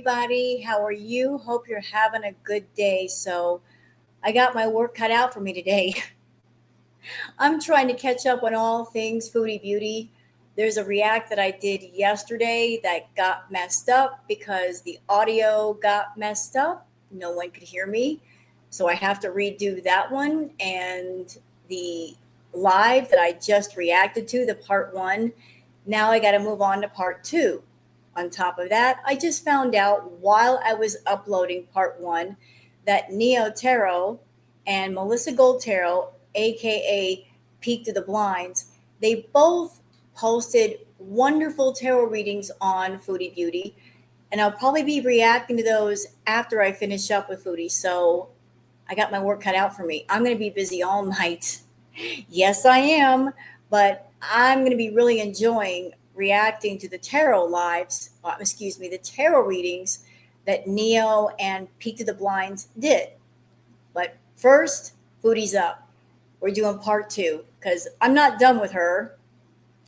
everybody. How are you? Hope you're having a good day. So, I got my work cut out for me today. I'm trying to catch up on all things foodie beauty. There's a react that I did yesterday that got messed up because the audio got messed up. No one could hear me. So, I have to redo that one. And the live that I just reacted to, the part one, now I got to move on to part two. On top of that, I just found out while I was uploading part one that Neo Tarot and Melissa Gold Tarot, aka Peek to the Blinds, they both posted wonderful tarot readings on Foodie Beauty. And I'll probably be reacting to those after I finish up with Foodie. So I got my work cut out for me. I'm going to be busy all night. Yes, I am, but I'm going to be really enjoying reacting to the tarot lives, the tarot readings that Neo and Peek to the Blinds did. But first, Foodie's up. We're doing part two because I'm not done with her.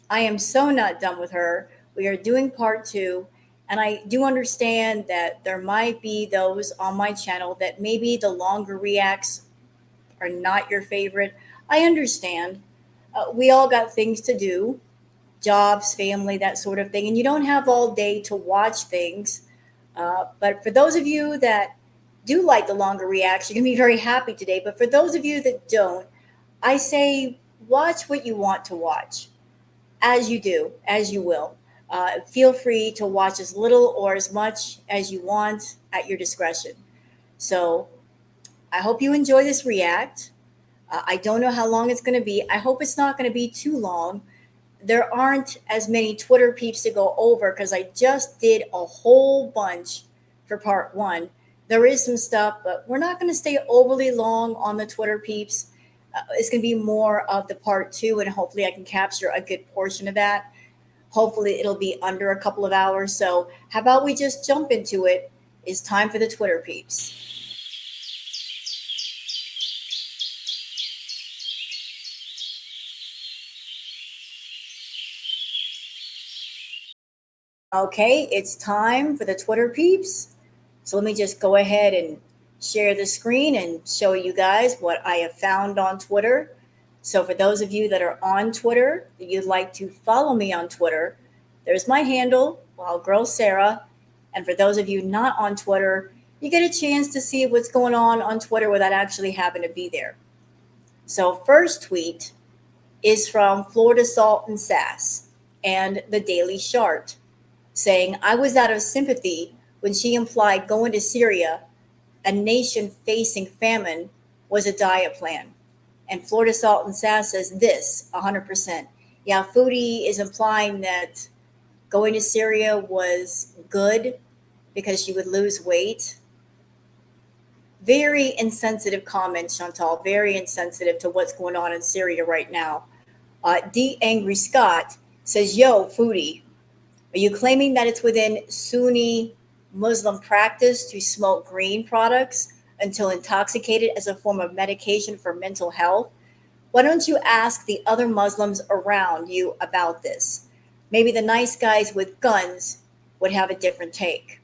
I am so not done with her. We are doing part two. And I do understand that there might be those on my channel that maybe the longer reacts are not your favorite. I understand. We all got things to do, jobs, family, that sort of thing, and you don't have all day to watch things. But for those of you that do like the longer reacts, you're going to be very happy today. But for those of you that don't, I say watch what you want to watch, as you do, as you will. Feel free to watch as little or as much as you want at your discretion. So I hope you enjoy this react. I don't know how long it's going to be. I hope it's not going to be too long. There aren't as many Twitter peeps to go over because I just did a whole bunch for part one. There is some stuff, but we're not going to stay overly long on the Twitter peeps. It's going to be more of the part two, and hopefully, I can capture a good portion of that. Hopefully, it'll be under a couple of hours. So, how about we just jump into it? It's time for the Twitter peeps. Okay, it's time for the Twitter peeps. So let me just go ahead and share the screen and show you guys what I have found on Twitter. So for those of you that are on Twitter, that you'd like to follow me on Twitter, there's my handle, Wild Girl Sarah. And for those of you not on Twitter, you get a chance to see what's going on Twitter without actually having to be there. So first tweet is from Florida Salt and Sass and the Daily Shart, saying, I was out of sympathy when she implied going to Syria, a nation facing famine, was a diet plan. And Florida Salt and Sass says this 100%. Yeah, Foodie is implying that going to Syria was good because she would lose weight. Very insensitive comment, Chantal. Very insensitive to what's going on in Syria right now. D. Angry Scott says, Yo, Foodie, are you claiming that it's within Sunni Muslim practice to smoke green products until intoxicated as a form of medication for mental health? Why don't you ask the other Muslims around you about this? Maybe the nice guys with guns would have a different take.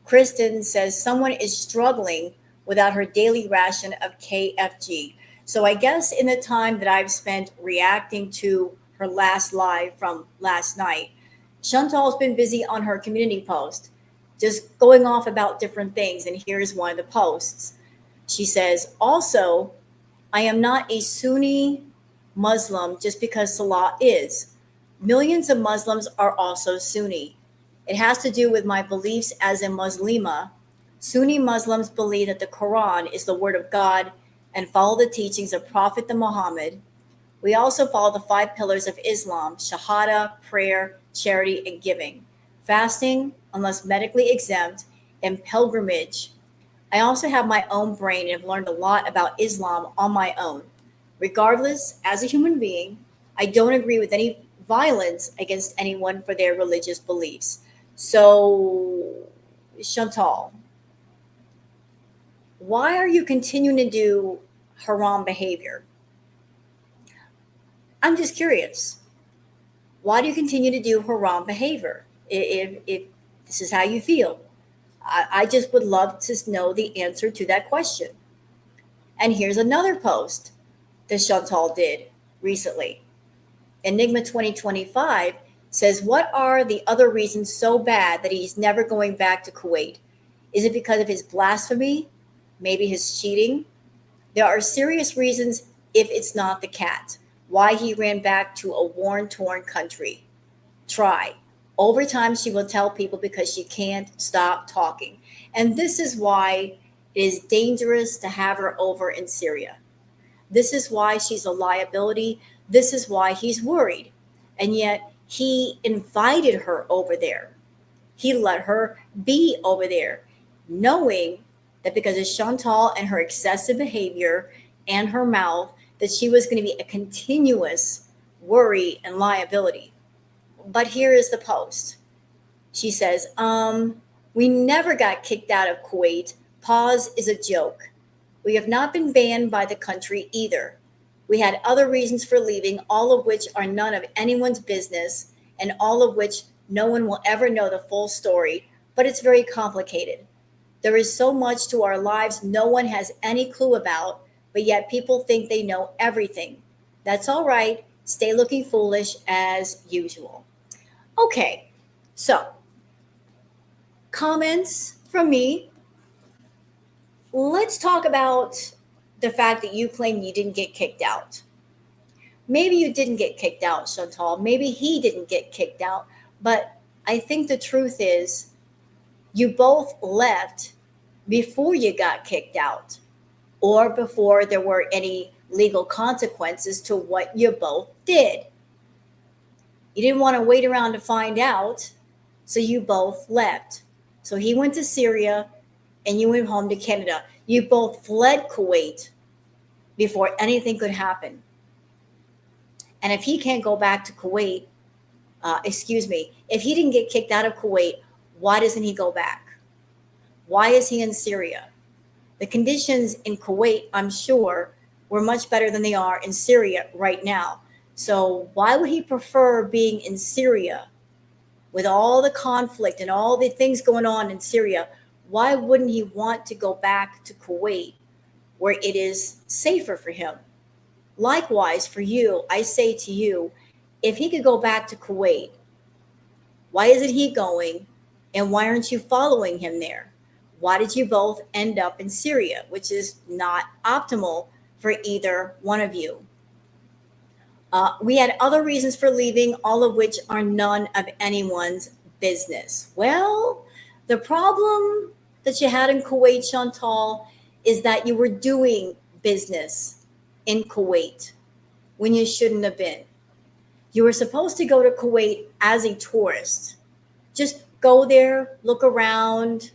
Kristen says someone is struggling without her daily ration of KFG. So I guess in the time that I've spent reacting to her last live from last night, Chantal's been busy on her community post, just going off about different things. And here's one of the posts. She says, also, I am not a Sunni Muslim just because Salah is. Millions of Muslims are also Sunni. It has to do with my beliefs as a Muslima. Sunni Muslims believe that the Quran is the word of God and follow the teachings of Prophet Muhammad. We also follow the 5 pillars of Islam: Shahada, prayer, charity, and giving, fasting, unless medically exempt, and pilgrimage. I also have my own brain and have learned a lot about Islam on my own. Regardless, as a human being, I don't agree with any violence against anyone for their religious beliefs. So, Chantal, why are you continuing to do haram behavior? I'm just curious. Why do you continue to do haram behavior if this is how you feel? I just would love to know the answer to that question. And here's another post that Chantal did recently. Enigma 2025 says, what are the other reasons so bad that he's never going back to Kuwait? Is it because of his blasphemy? Maybe his cheating? There are serious reasons if it's not the cat. Why he ran back to a war torn country. Try. Over time, she will tell people because she can't stop talking. And this is why it is dangerous to have her over in Syria. This is why she's a liability. This is why he's worried. And yet, he invited her over there. He let her be over there, knowing that because of Chantal and her excessive behavior and her mouth, that she was going to be a continuous worry and liability. But here is the post. She says, we never got kicked out of Kuwait. Pause is a joke. We have not been banned by the country either. We had other reasons for leaving, all of which are none of anyone's business, and all of which no one will ever know the full story, but it's very complicated. There is so much to our lives no one has any clue about, but yet people think they know everything. That's all right. Stay looking foolish as usual. Okay, so comments from me. Let's talk about the fact that you claim you didn't get kicked out. Maybe you didn't get kicked out, Chantal. Maybe he didn't get kicked out. But I think the truth is you both left before you got kicked out or before there were any legal consequences to what you both did. You didn't want to wait around to find out, so you both left. So he went to Syria and you went home to Canada. You both fled Kuwait before anything could happen. And if he can't go back to Kuwait, if he didn't get kicked out of Kuwait, why doesn't he go back? Why is he in Syria? The conditions in Kuwait, I'm sure, were much better than they are in Syria right now. So why would he prefer being in Syria with all the conflict and all the things going on in Syria? Why wouldn't he want to go back to Kuwait where it is safer for him? Likewise, for you, I say to you, if he could go back to Kuwait, why isn't he going? And why aren't you following him there? Why did you both end up in Syria, which is not optimal for either one of you? We had other reasons for leaving, all of which are none of anyone's business. Well, the problem that you had in Kuwait, Chantal, is that you were doing business in Kuwait when you shouldn't have been. You were supposed to go to Kuwait as a tourist. Just go there, look around,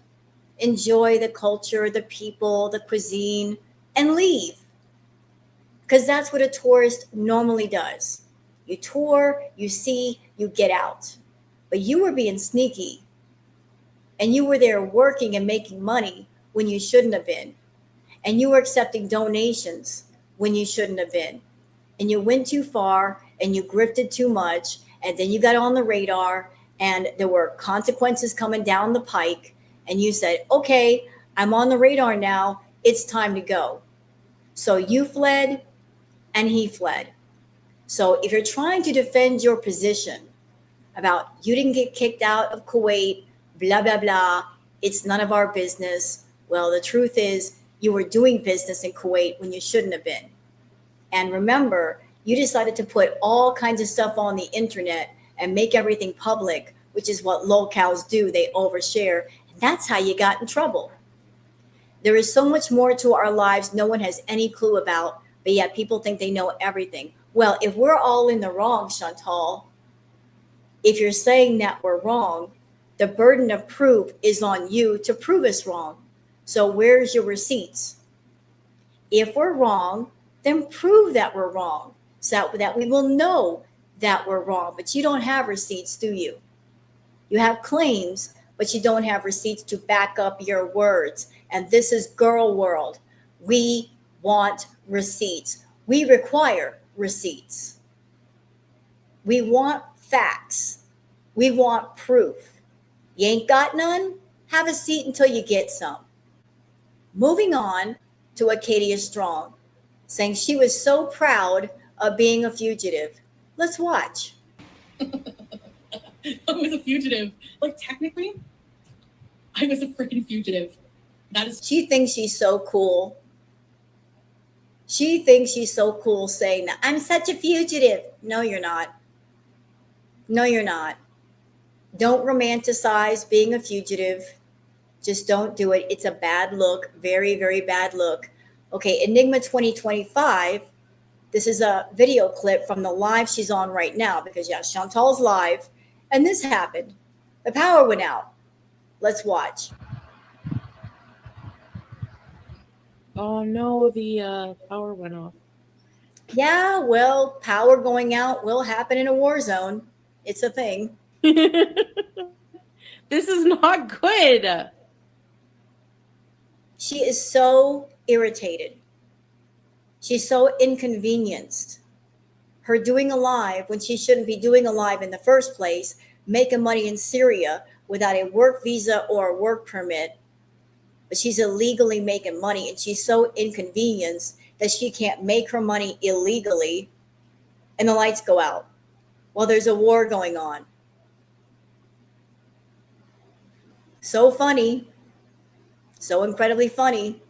enjoy the culture, the people, the cuisine, and leave. Because that's what a tourist normally does. You tour, you see, you get out. But you were being sneaky and you were there working and making money when you shouldn't have been. And you were accepting donations when you shouldn't have been. And you went too far and you grifted too much. And then you got on the radar and there were consequences coming down the pike. And you said, okay, I'm on the radar now. It's time to go. So you fled and he fled. So if you're trying to defend your position about you didn't get kicked out of Kuwait, blah, blah, blah, it's none of our business. Well, the truth is you were doing business in Kuwait when you shouldn't have been. And remember, you decided to put all kinds of stuff on the internet and make everything public, which is what locals do. They overshare. And that's how you got in trouble. There is so much more to our lives no one has any clue about, but yet people think they know everything. Well, if we're all in the wrong, Chantal, if you're saying that we're wrong, the burden of proof is on you to prove us wrong. So where's your receipts? If we're wrong, then prove that we're wrong so that we will know that we're wrong. But you don't have receipts, do you? You have claims, but you don't have receipts to back up your words. And this is girl world. We want receipts. We require receipts. We want facts. We want proof. You ain't got none? Have a seat until you get some. Moving on to Acadia Strong, saying she was so proud of being a fugitive. Let's watch. I was a fugitive. Like, technically, I was a freaking fugitive. That is She thinks she's so cool. She thinks she's so cool saying that I'm such a fugitive. No, you're not. No, you're not. Don't romanticize being a fugitive. Just don't do it. It's a bad look, very, very bad look. Okay, Enigma 2025. This is a video clip from the live she's on right now because, yeah, Chantal's live. And this happened. The power went out. Let's watch. Oh no, the power went off. Yeah, well, power going out will happen in a war zone. It's a thing. This is not good. She is so irritated. She's so inconvenienced. Her doing a live when she shouldn't be doing a live in the first place, making money in Syria without a work visa or a work permit, but she's illegally making money and she's so inconvenienced that she can't make her money illegally and the lights go out while there's a war going on. So funny. So incredibly funny.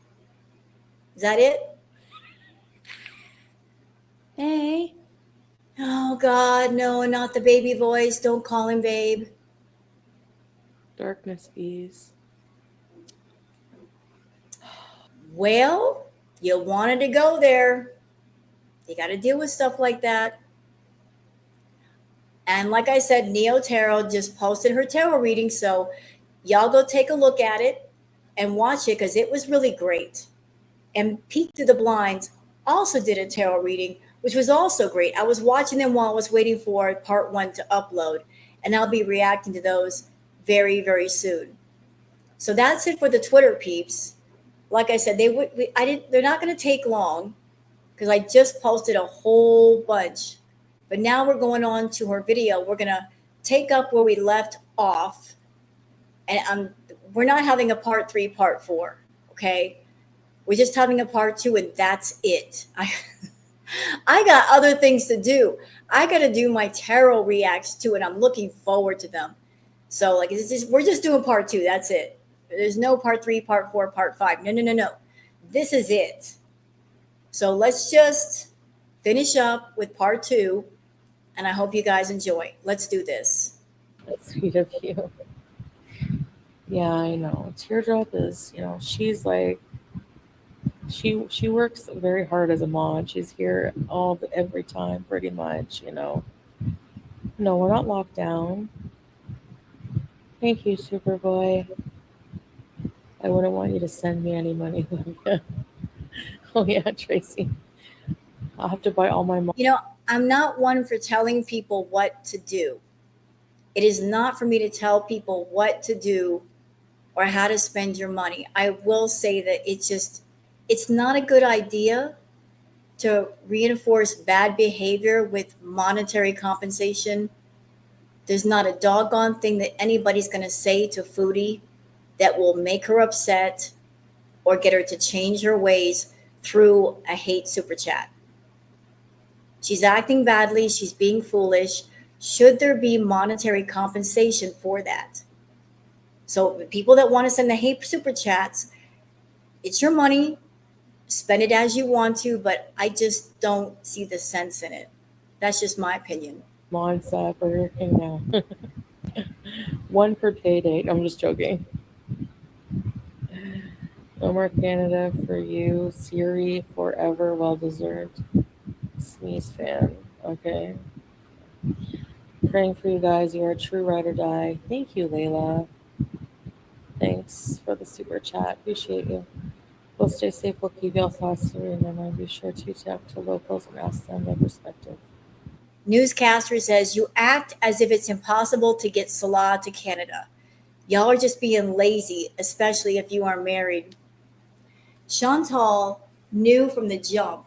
Is that it? Hey. Oh God, no, not the baby voice. Don't call him babe. Darkness ease. Well, you wanted to go there. You got to deal with stuff like that. And like I said, Neo Tarot just posted her tarot reading. So y'all go take a look at it and watch it because it was really great. And Peek Through the Blinds also did a tarot reading, which was also great. I was watching them while I was waiting for part one to upload. And I'll be reacting to those very, very soon. So that's it for the Twitter peeps. Like I said, they're not going to take long because I just posted a whole bunch. But now we're going on to her video. We're going to take up where we left off. And we're not having a part 3, part 4. Okay? We're just having a part 2 and that's it. I got other things to do. I got to do my tarot reacts too, and I'm looking forward to them. So like we're just doing part 2. That's it. There's no part 3, part 4, part 5. No. This is it. So let's just finish up with part 2, and I hope you guys enjoy. Let's do this. That's sweet of you. Yeah, I know. Teardrop is, she's like she works very hard as a mom. She's here every time pretty much. No, we're not locked down. Thank you, Superboy. I wouldn't want you to send me any money. Oh yeah, Tracy. I'll have to buy all my money. I'm not one for telling people what to do. It is not for me to tell people what to do or how to spend your money. I will say that it's not a good idea to reinforce bad behavior with monetary compensation. There's not a doggone thing that anybody's going to say to Foodie that will make her upset or get her to change her ways through a hate super chat. She's acting badly. She's being foolish. Should there be monetary compensation for that? So people that want to send the hate super chats, it's your money. Spend it as you want to, but I just don't see the sense in it. That's just my opinion. Monsa, Burger King now. One per pay date. I'm just joking. No more Canada for you. Siri forever, well deserved. Sneeze fan. Okay. Praying for you guys. You are a true ride or die. Thank you, Layla. Thanks for the super chat. Appreciate you. We'll stay safe. We'll keep y'all thoughts serene, and I'll be sure to talk to locals and ask them their perspective. Newscaster says you act as if it's impossible to get Salah to Canada. Y'all are just being lazy, especially if you are married. Chantal knew from the jump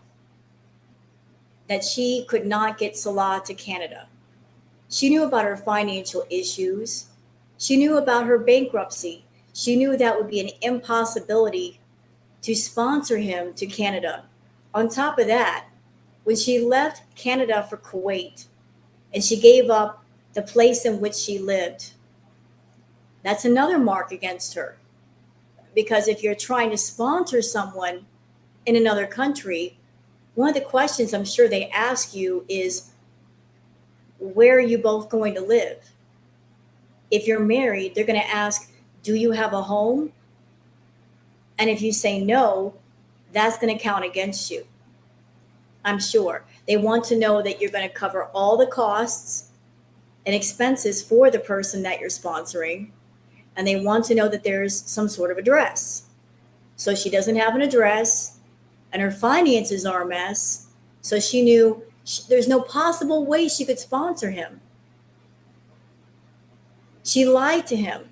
that she could not get Salah to Canada. She knew about her financial issues. She knew about her bankruptcy. She knew that would be an impossibility to sponsor him to Canada. On top of that, when she left Canada for Kuwait and she gave up the place in which she lived, that's another mark against her. Because if you're trying to sponsor someone in another country, one of the questions I'm sure they ask you is, where are you both going to live? If you're married, they're going to ask, do you have a home? And if you say no, that's going to count against you. I'm sure. They want to know that you're going to cover all the costs and expenses for the person that you're sponsoring. And they want to know that there's some sort of address. So she doesn't have an address and her finances are a mess. So she knew there's no possible way she could sponsor him. She lied to him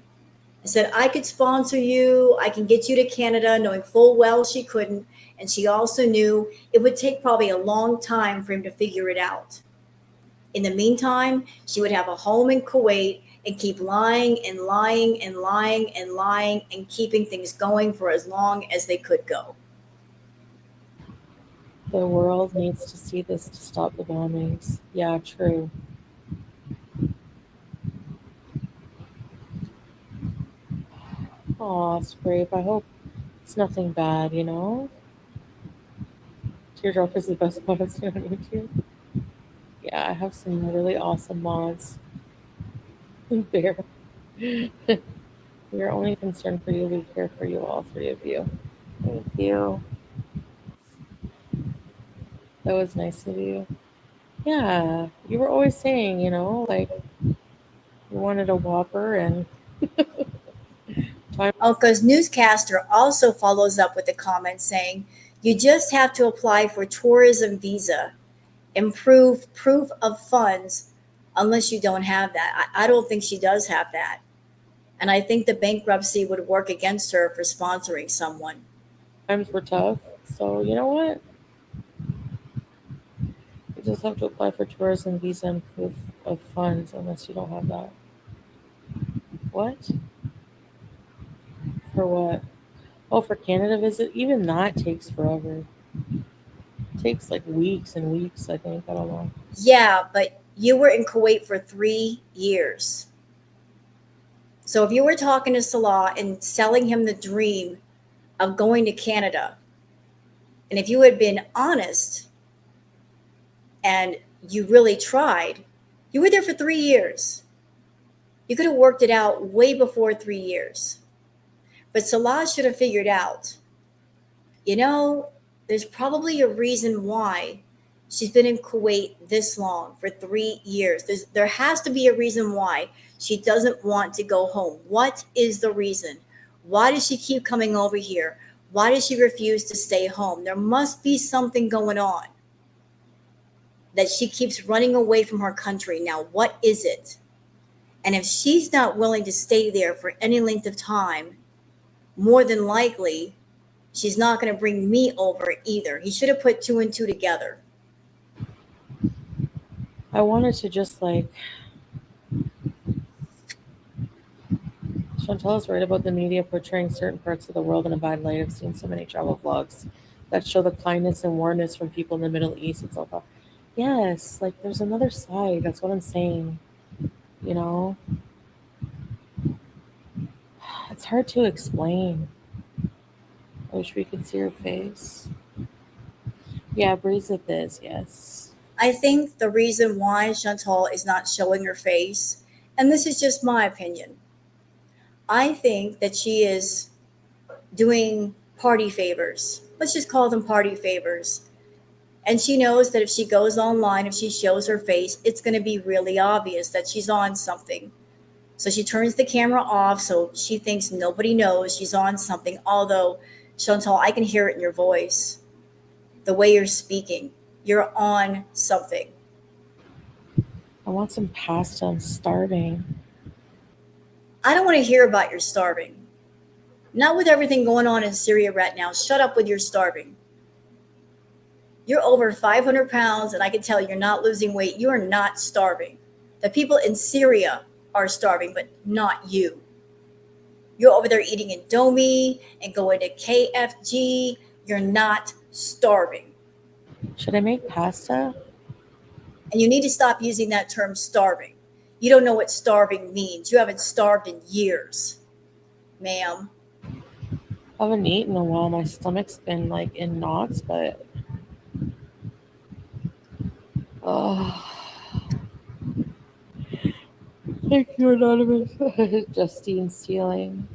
and said, I could sponsor you. I can get you to Canada, knowing full well she couldn't. And she also knew it would take probably a long time for him to figure it out. In the meantime, she would have a home in Kuwait and keep lying and lying and lying and lying and keeping things going for as long as they could go. The world needs to see this to stop the bombings. Yeah, true. Aw, Scrape, I hope it's nothing bad, you know? Teardrop is the best mod on YouTube. Yeah, I have some really awesome mods. Bear. We are only concerned for you. We care for you, all three of you. Thank you. That was nice of you. Yeah, you were always saying, you know, like you wanted a Whopper and Because newscaster also follows up with a comment saying, you just have to apply for tourism visa, improve proof of funds, unless you don't have that. I don't think she does have that. And I think the bankruptcy would work against her for sponsoring someone. times were tough. So you know what? You just have to apply for tourism visa and proof of funds unless you don't have that. What? For what? Oh, for Canada visit? Even that takes forever. It takes like weeks and weeks, I think. I don't know. Yeah, but you were in Kuwait for 3 years. So if you were talking to Salah and selling him the dream of going to Canada, and if you had been honest and you really tried, you were there for 3 years. You could have worked it out way before 3 years. But Salah should have figured out, you know, there's probably a reason why she's been in Kuwait this long for 3 years. There has to be a reason why she doesn't want to go home. What is the reason? Why does she keep coming over here? Why does she refuse to stay home? There must be something going on that she keeps running away from her country. Now, what is it? And if she's not willing to stay there for any length of time, more than likely, she's not going to bring me over either. He should have put two and two together. I wanted to just like Chantal is right about the media portraying certain parts of the world in a bad light. I've seen so many travel vlogs that show the kindness and warmness from people in the Middle East and so forth. Yes, like there's another side. That's what I'm saying. You know, it's hard to explain. I wish we could see her face. Yeah, breeze with this. Yes. I think the reason why Chantal is not showing her face, and this is just my opinion, I think that she is doing party favors. Let's just call them party favors. And she knows that if she goes online, if she shows her face, it's going to be really obvious that she's on something. So she turns the camera off so she thinks nobody knows she's on something. Although, Chantal, I can hear it in your voice, the way you're speaking. You're on something. I want some pasta. I'm starving. I don't want to hear about your starving. Not with everything going on in Syria right now. Shut up with your starving. You're over 500 pounds, and I can tell you're not losing weight. You are not starving. The people in Syria are starving, but not you. You're over there eating Indomie and going to KFG. You're not starving. Should I make pasta? And you need to stop using that term starving. You don't know what starving means. You haven't starved in years, ma'am. I haven't eaten in a while. My stomach's been like in knots, but oh, thank you, Anonymous. Justine stealing.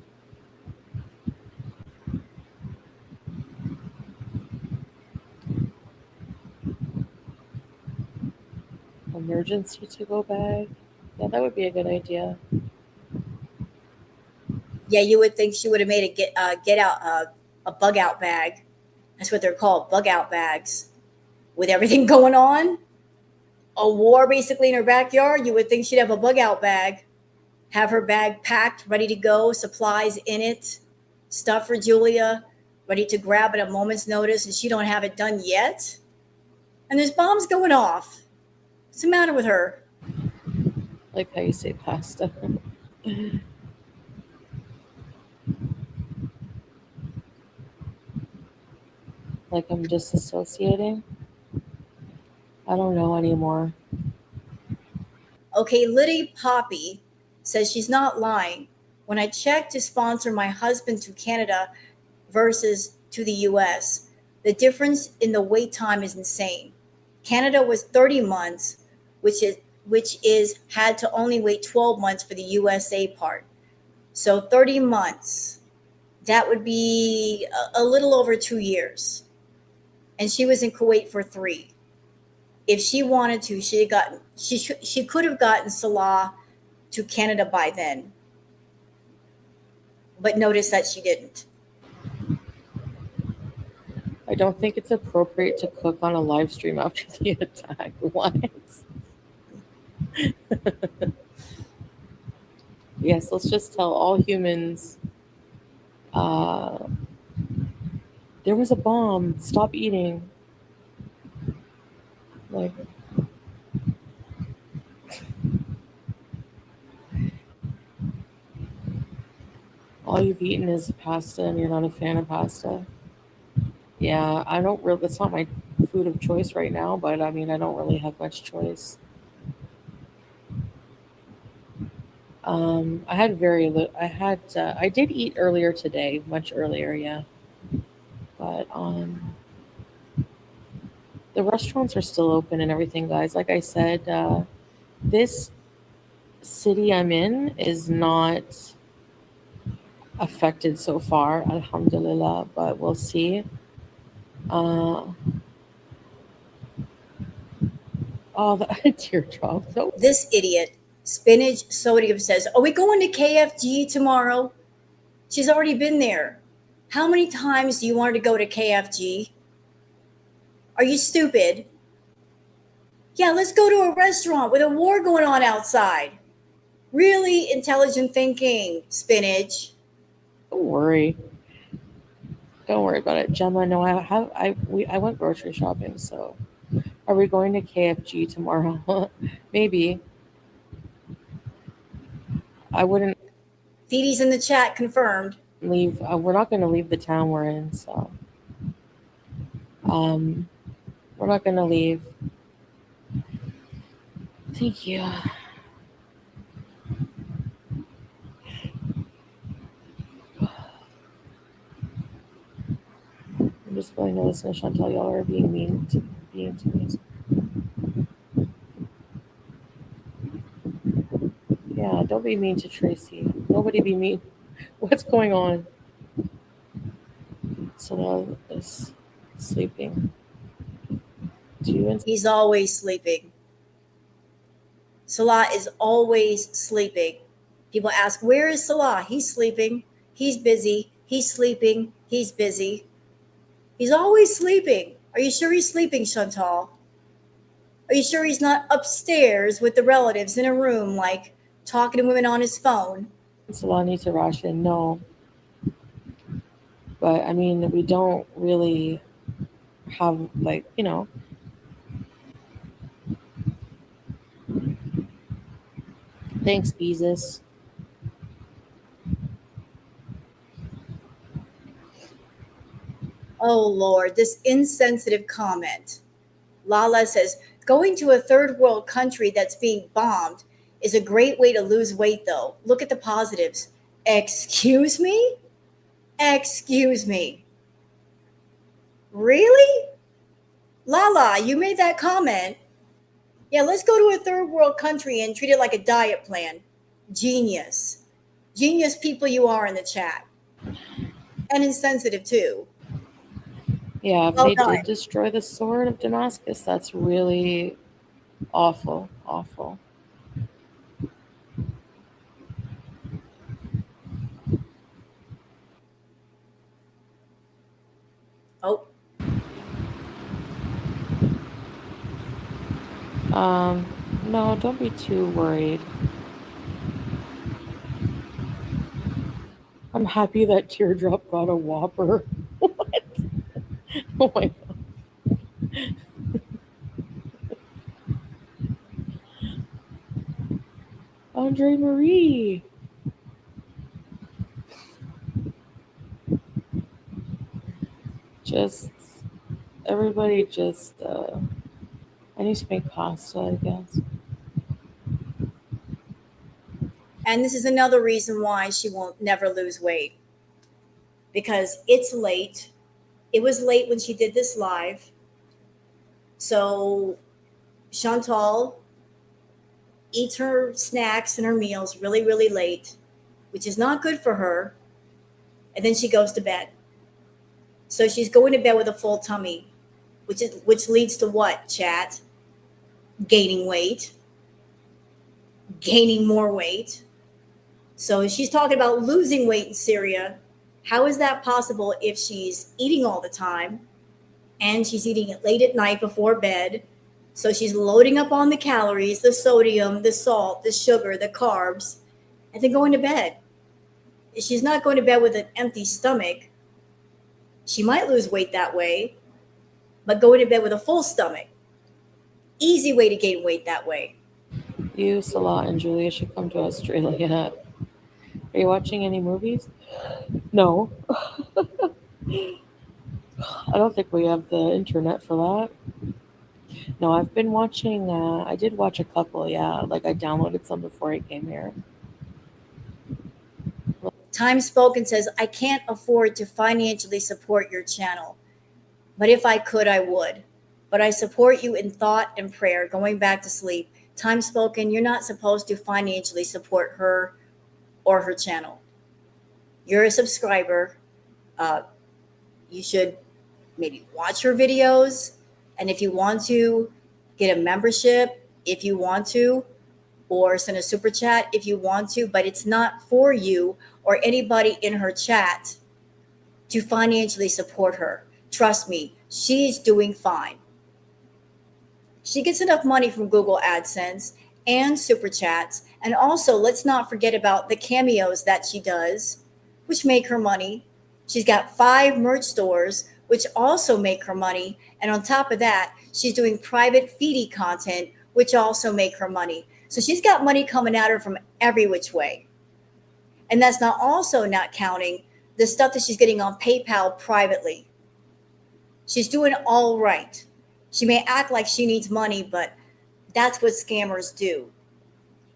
Emergency to go bag. Yeah, that would be a good idea. Yeah, you would think she would have made a get out a bug out bag. That's what they're called, bug out bags. With everything going on, a war basically in her backyard, you would think she'd have a bug out bag, have her bag packed, ready to go, supplies in it, stuff for Julia, ready to grab at a moment's notice, and she don't have it done yet. And there's bombs going off. What's the matter with her? Like how you say pasta. Like I'm disassociating. I don't know anymore. Okay, Liddy Poppy says she's not lying. When I checked to sponsor my husband to Canada versus to the US, the difference in the wait time is insane. Canada was 30 months, which is had to only wait 12 months for the USA part. So 30 months. That would be a little over 2 years. And she was in Kuwait for 3. If she wanted to, she could have gotten Salah to Canada by then. But notice that she didn't. I don't think it's appropriate to cook on a live stream after the attack. What? Yes, let's just tell all humans uh, there was a bomb. Stop eating. Like, all you've eaten is pasta and you're not a fan of pasta. Yeah, I don't really, that's not my food of choice right now, but I mean, I don't really have much choice. I had I did eat earlier today, much earlier, yeah. But the restaurants are still open and everything, guys. Like I said, this city I'm in is not affected so far, alhamdulillah, but we'll see. Uh, oh, the teardrop. So This idiot, Spinach Sodium, says, "Are we going to KFG tomorrow?" She's already been there. How many times do you want her to go to KFG? Are you stupid? Yeah, let's go to a restaurant with a war going on outside. Really intelligent thinking, Spinach. don't worry. Don't worry about it, Gemma. No, I went grocery shopping. So, are we going to KFG tomorrow? Maybe. I wouldn't Feedy's in the chat, confirmed. leave. We're not going to leave the town we're in. So, um, we're not going to leave. Thank you. I'm just going to listen to Chantal. Y'all are being being to me. Yeah, don't be mean to Tracy. Nobody be mean. What's going on? Salah is sleeping. Do you and He's always sleeping. Salah is always sleeping. People ask, where is Salah? He's sleeping. He's busy. He's sleeping. He's busy. He's always sleeping. Are you sure he's sleeping, Chantal? Are you sure he's not upstairs with the relatives in a room, like talking to women on his phone? Salah need to ration? No. But I mean, we don't really have, like, thanks, Beezus. Oh Lord, this insensitive comment. Lala says, going to a third world country that's being bombed is a great way to lose weight, though. Look at the positives. Excuse me? Excuse me. Really? Lala, you made that comment. Yeah, let's go to a third world country and treat it like a diet plan. Genius. Genius people you are in the chat. And insensitive too. Yeah, if Well they done. did destroy the sword of Damascus, that's really awful, awful. Oh, Um, no, don't be too worried. I'm happy that Teardrop got a Whopper. What? Oh my god. Andre Marie. Just everybody just I need to make pasta, I guess. and this is another reason why she won't never lose weight because it's late. It was late when she did this live. So Chantal eats her snacks and her meals really, really late, which is not good for her. And then she goes to bed. So she's going to bed with a full tummy, which leads to what, chat? Gaining weight, gaining more weight. So she's talking about losing weight in Syria. How is that possible if she's eating all the time and she's eating it late at night before bed? So she's loading up on the calories, the sodium, the salt, the sugar, the carbs, and then going to bed. She's not going to bed with an empty stomach. She might lose weight that way, but going to bed with a full stomach. Easy way to gain weight that way. You, Salah, and Julia should come to Australia. Are you watching any movies? No. I don't think we have the internet for that. No, I've been watching, I did watch a couple, yeah. Like I downloaded some before I came here. Time Spoken says, I can't afford to financially support your channel, but if I could, I would. But I support you in thought and prayer, going back to sleep. Time Spoken, you're not supposed to financially support her or her channel. You're a subscriber. Uh, you should maybe watch her videos. And if you want to, get a membership if you want to, or send a super chat if you want to, but it's not for you or anybody in her chat to financially support her. Trust me, she's doing fine. She gets enough money from Google AdSense and super chats. And also, let's not forget about the cameos that she does, which make her money. She's got 5 merch stores, which also make her money. And on top of that, she's doing private Foodie content, which also make her money. So she's got money coming at her from every which way. And that's not counting the stuff that she's getting on PayPal privately. She's doing all right. She may act like she needs money, but that's what scammers do.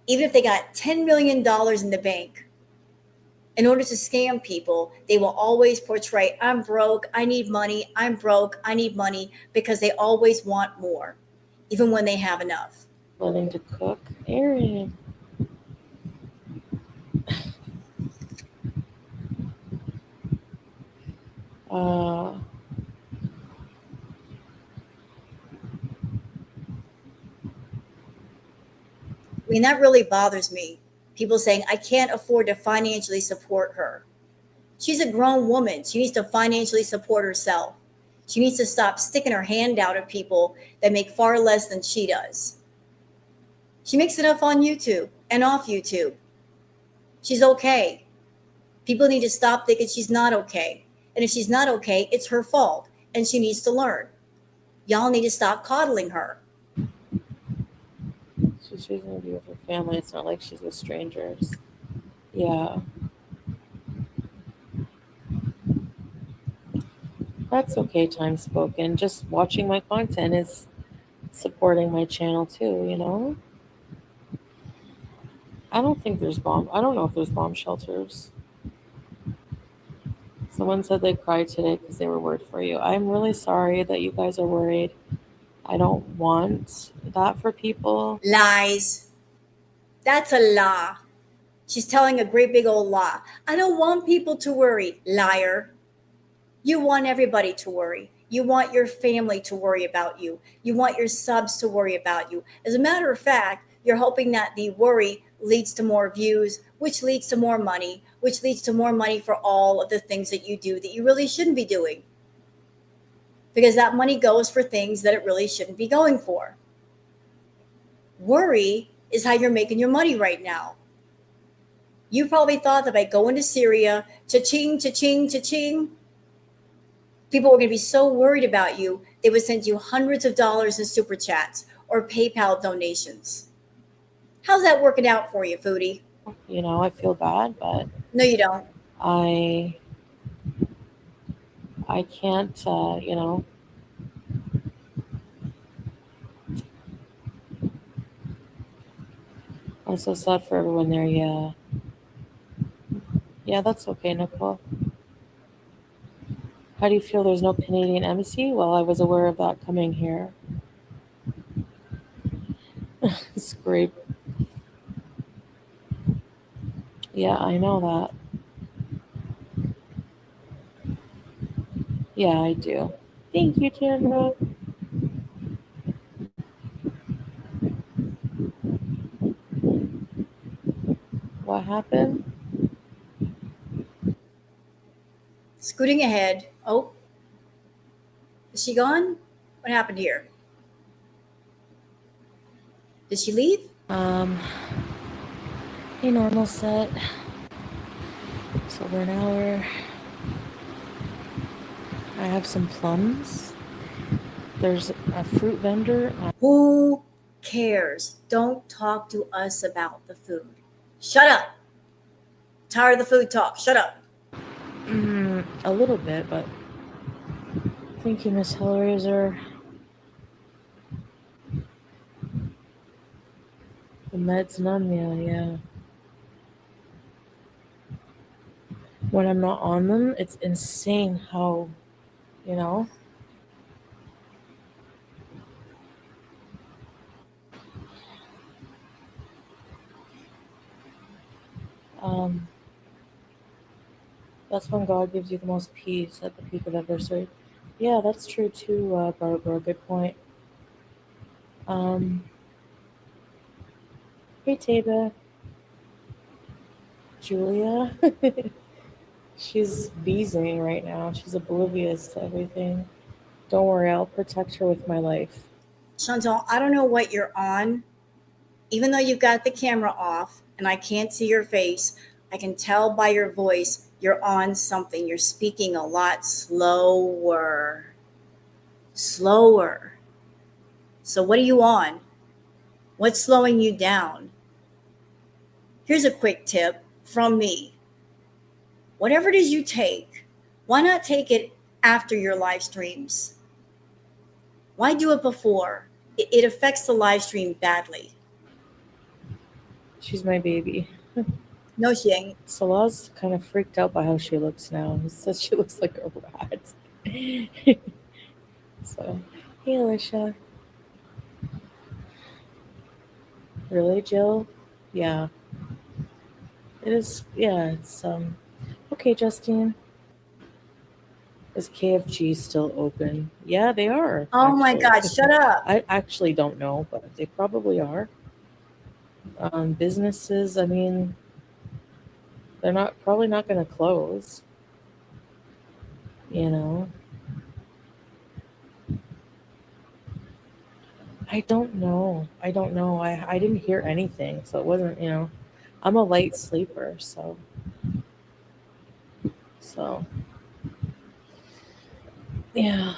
Even if they got $10 million in the bank, in order to scam people, they will always portray, I'm broke, I need money, I'm broke, I need money, because they always want more, even when they have enough. Learning to cook. Aaron. Uh, I mean, that really bothers me. People saying, I can't afford to financially support her. She's a grown woman. She needs to financially support herself. She needs to stop sticking her hand out at people that make far less than she does. She makes enough on YouTube and off YouTube. She's okay. People need to stop thinking she's not okay. And if she's not okay, it's her fault and she needs to learn. Y'all need to stop coddling her. she's choosing to be with her family. It's not like she's with strangers. Yeah. That's okay, time spoken. Just watching my content is supporting my channel too, you know? I don't know if there's bomb shelters. Someone said they cried today because they were worried for you. I'm really sorry that you guys are worried. I don't want that for people. Lies. That's a lie. She's telling a great big old lie. I don't want people to worry. Liar. You want everybody to worry. You want your family to worry about you. You want your subs to worry about you. As a matter of fact, you're hoping that the worry leads to more views, which leads to more money, which leads to more money for all of the things that you do that you really shouldn't be doing. Because that money goes for things that it really shouldn't be going for. Worry is how you're making your money right now. You probably thought that by going to Syria, cha-ching, cha-ching, cha-ching, people were going to be so worried about you, they would send you hundreds of dollars in super chats or PayPal donations. How's that working out for you, Foodie? You know, I feel bad, but No, you don't. I I can't, you know, I'm so sad for everyone there. Yeah. Yeah, that's okay, Nicole. How do you feel there's no Canadian embassy? Well, I was aware of that coming here. Scrape. Yeah, I know that. Yeah, I do. Thank you, Chandra. What happened? Scooting ahead. Oh, is she gone? What happened here? Did she leave? A normal set. It's over an hour. I have some plums. There's a fruit vendor. Who cares? Don't talk to us about the food. Shut up. Tired of the food talk. Shut up. A little bit, but thank you, Miss Hellraiser. The meds numb me, yeah. When I'm not on them, it's insane how, you know. Um, that's when God gives you the most peace at the peak of adversity. Yeah, that's true too, Barbara. Good point. Hey, Taba. Julia. She's beezing right now. She's oblivious to everything. Don't worry, I'll protect her with my life. Chantal, I don't know what you're on. Even though you've got the camera off and I can't see your face, I can tell by your voice you're on something. You're speaking a lot slower. Slower. So, what are you on? What's slowing you down? Here's a quick tip from me. Whatever it is you take, why not take it after your live streams? Why do it before? It affects the live stream badly. She's my baby. No, she ain't. Salah's kind of freaked out by how she looks now. He says she looks like a rat. So, hey, Alicia. Really, Jill? Yeah. It is. Yeah, it's okay, Justine. Is KFG still open? Yeah, they are. Oh my actually. God, shut up. I actually don't know, but they probably are. Businesses, I mean, they're probably not going to close. You know. I don't know. I didn't hear anything, so it wasn't. You know, I'm a light sleeper, so. Yeah.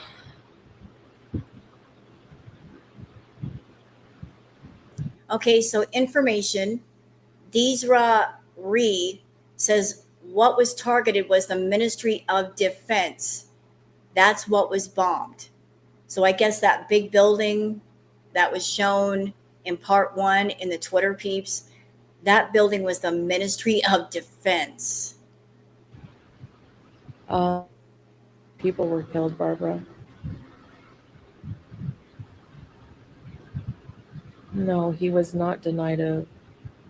Okay, so information. Deezra Ree says what was targeted was the Ministry of Defense. That's what was bombed. So I guess that big building that was shown in part one in the Twitter peeps, that building was the Ministry of Defense. Uh, people were killed, Barbara. No, he was not denied a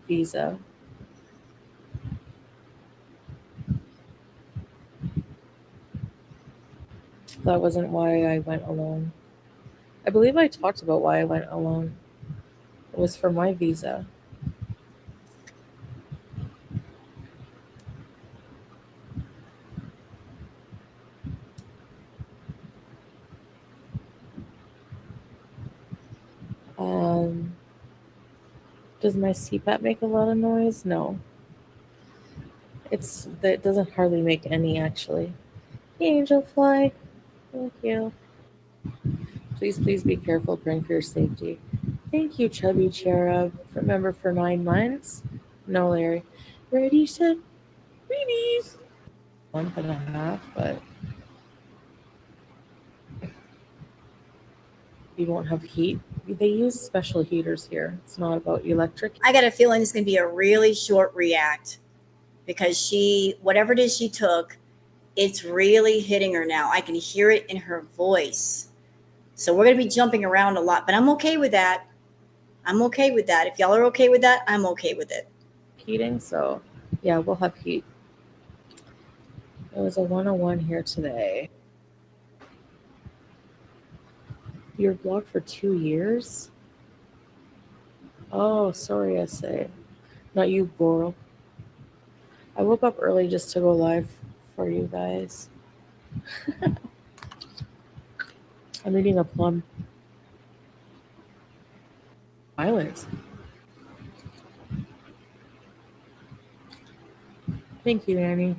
visa. That wasn't why I went alone. I believe I talked about why I went alone. It was for my visa. Um, does my CPAP make a lot of noise? No. It doesn't hardly make any actually. Angel fly. Thank you. Please, please be careful. Praying for your safety. Thank you, Chubby Cherub. Remember for 9 months? No, Larry. Ready, set, babies. Month and a half, but you won't have heat. They use special heaters here. It's not about electric. I got a feeling it's going to be a really short react because whatever it is she took, it's really hitting her now. I can hear it in her voice. So we're going to be jumping around a lot, but I'm okay with that. I'm okay with that. If y'all are okay with that, I'm okay with it. Heating, so yeah, we'll have heat. It was a 101 here today. You're blocked for 2 years? Oh, sorry, I say. Not you, Goro. I woke up early just to go live for you guys. I'm eating a plum. Violence. Thank you, Annie.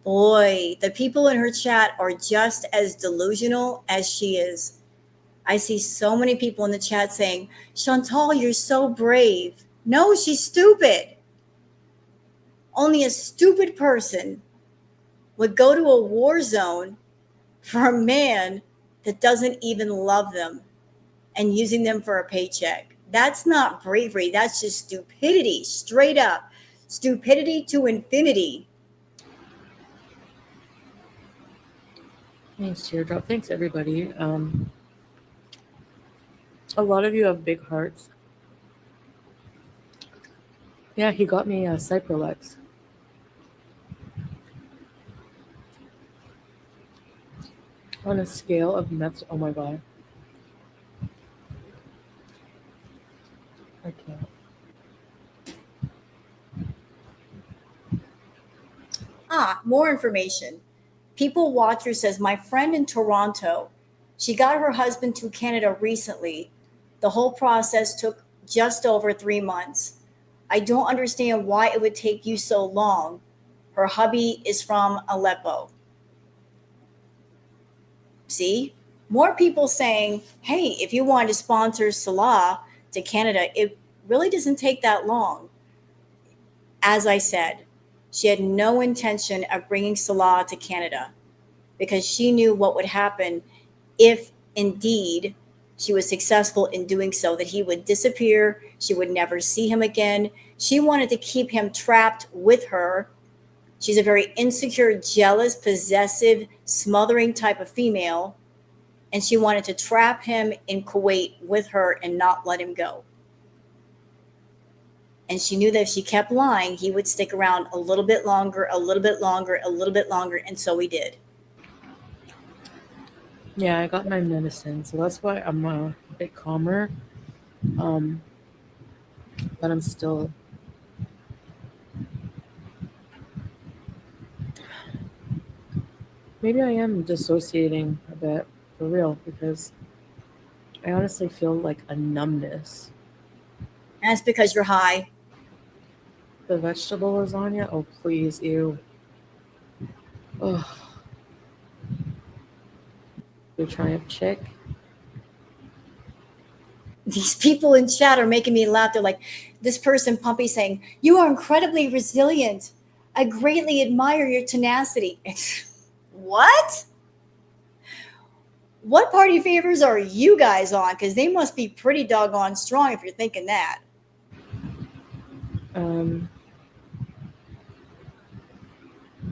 Boy, the people in her chat are just as delusional as she is. I see so many people in the chat saying, Chantal, you're so brave. No, she's stupid. Only a stupid person would go to a war zone for a man that doesn't even love them and using them for a paycheck. That's not bravery. That's just stupidity, straight up. Stupidity to infinity. Thanks, Teardrop. Thanks, everybody. A lot of you have big hearts. Yeah, he got me a Cyprolex. On a scale of meth. Oh my god. I can't. More information. People Watcher says, my friend in Toronto, she got her husband to Canada recently. The whole process took just over 3 months. I don't understand why it would take you so long. Her hubby is from Aleppo. See? More people saying, hey, if you want to sponsor Salah to Canada, it really doesn't take that long. As I said, she had no intention of bringing Salah to Canada because she knew what would happen if indeed she was successful in doing so, that he would disappear. She would never see him again. She wanted to keep him trapped with her. She's a very insecure, jealous, possessive, smothering type of female. And she wanted to trap him in Kuwait with her and not let him go. And she knew that if she kept lying, he would stick around a little bit longer, a little bit longer, a little bit longer. And so he did. Yeah, I got my medicine, so that's why I'm a bit calmer. But I'm still. Maybe I am dissociating a bit, for real, because I honestly feel like a numbness. And it's because you're high. The vegetable lasagna? Oh, please, ew. Ugh. The Triumph chick. These people in chat are making me laugh. They're like, This person, Pumpy, saying, "You are incredibly resilient. I greatly admire your tenacity." What? What party favors are you guys on? Because they must be pretty doggone strong if you're thinking that. Um,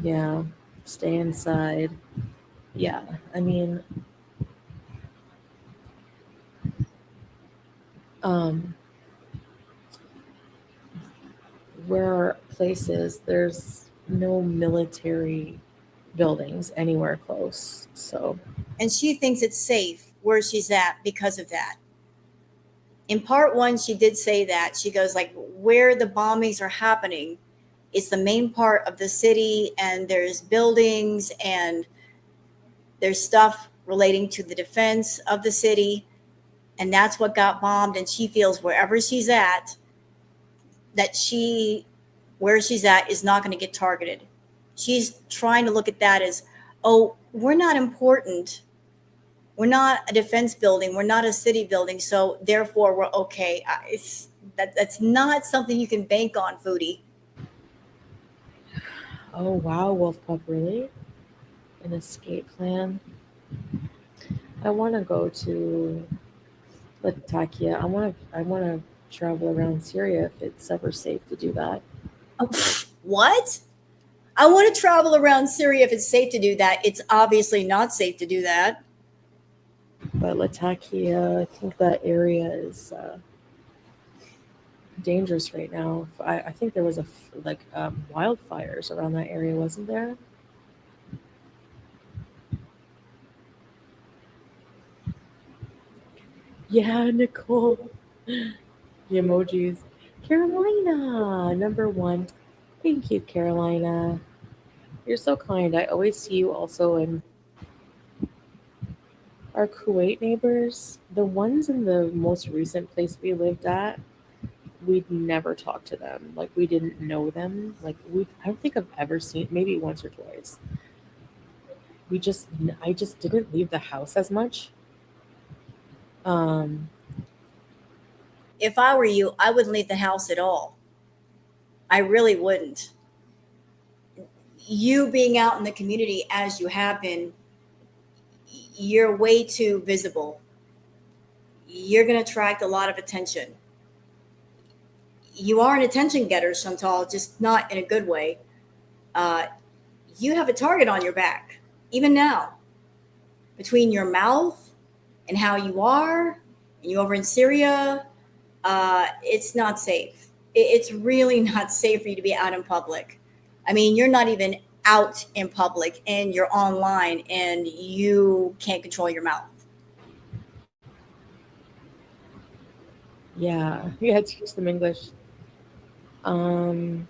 yeah, stay inside. Yeah, I mean, um, where are places, there's no military buildings anywhere close. So, And she thinks it's safe where she's at because of that. In part one, she did say that. She goes, like, where the bombings are happening, it's the main part of the city, and there's buildings and there's stuff relating to the defense of the city, and that's what got bombed. And she feels wherever she's at, that where she's at is not going to get targeted. She's trying to look at that as, oh, we're not important. We're not a defense building. We're not a city building. So therefore, we're okay. That's not something you can bank on, Foodie. oh wow, Wolf Pup, really? An escape plan? I want to go to Latakia. I want to travel around Syria if it's ever safe to do that. Oh, what? I want to travel around Syria if it's safe to do that. It's obviously not safe to do that. But Latakia, I think that area is dangerous right now. I think there was wildfires around that area, wasn't there? Yeah, Nicole. The emojis. Carolina, number one. Thank you, Carolina. You're so kind. I always see you also in our Kuwait neighbors. The ones in the most recent place we lived at, we'd never talked to them. Like we didn't know them. I don't think I've ever seen, maybe once or twice. We just I just didn't leave the house as much. Um, If I were you, I wouldn't leave the house at all. I really wouldn't. You being out in the community as you have been, you're way too visible. You're going to attract a lot of attention. You are an attention getter, Chantal, just not in a good way. Uh, you have a target on your back, even now, between your mouth and how you are, and you over in Syria. It's not safe. It's really not safe for you to be out in public. I mean, you're not even out in public and you're online and you can't control your mouth. yeah, you had to teach them English. Um,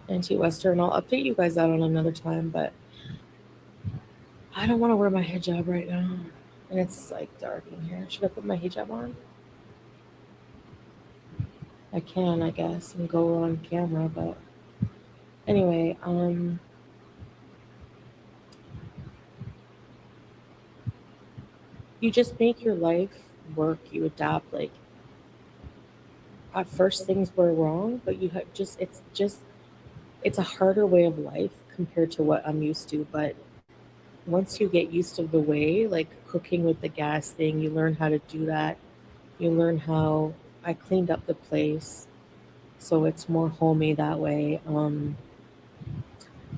Anti-Western. I'll update you guys out on another time, but I don't want to wear my hijab right now. And it's like dark in here. Should I put my hijab on? I can, I guess, and go on camera, but anyway, you just make your life work, you adapt. Like at first things were wrong, but you have just it's a harder way of life compared to what I'm used to. But once you get used to the way, like cooking with the gas thing, you learn how to do that. You learn how I cleaned up the place so it's more homey that way.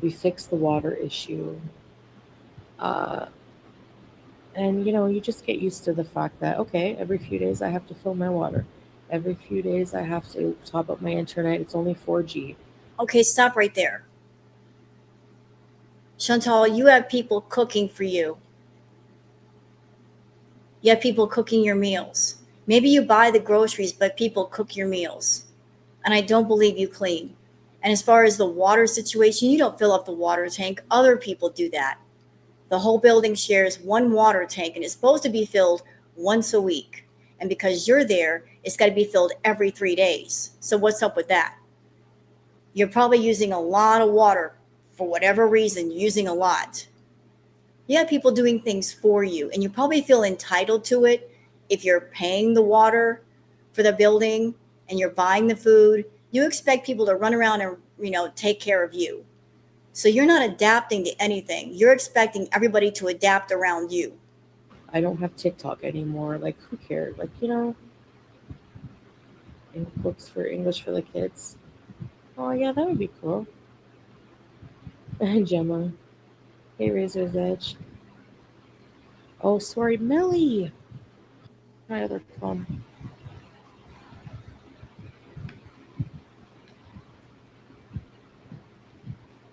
We fixed the water issue. Uh, and you just get used to the fact that, okay, every few days I have to fill my water. Every few days I have to top up my internet. It's only 4G. Okay, stop right there. Chantal, you have people cooking for you. You have people cooking your meals. Maybe you buy the groceries, but people cook your meals. And I don't believe you clean. And as far as the water situation, you don't fill up the water tank. Other people do that. The whole building shares one water tank and it's supposed to be filled once a week. And because you're there, it's got to be filled every 3 days. So what's up with that? You're probably using a lot of water for whatever reason, using a lot. You have people doing things for you, and you probably feel entitled to it if you're paying the water for for the building and you're buying the food, you expect people to run around and, take care of you. So you're not adapting to anything. You're expecting everybody to adapt around you. I don't have TikTok anymore. Like, who cares? Like, in books for English for the kids. Oh, yeah, that would be cool. And Gemma. Hey, Razor's Edge. Oh, sorry, Millie. My other plum.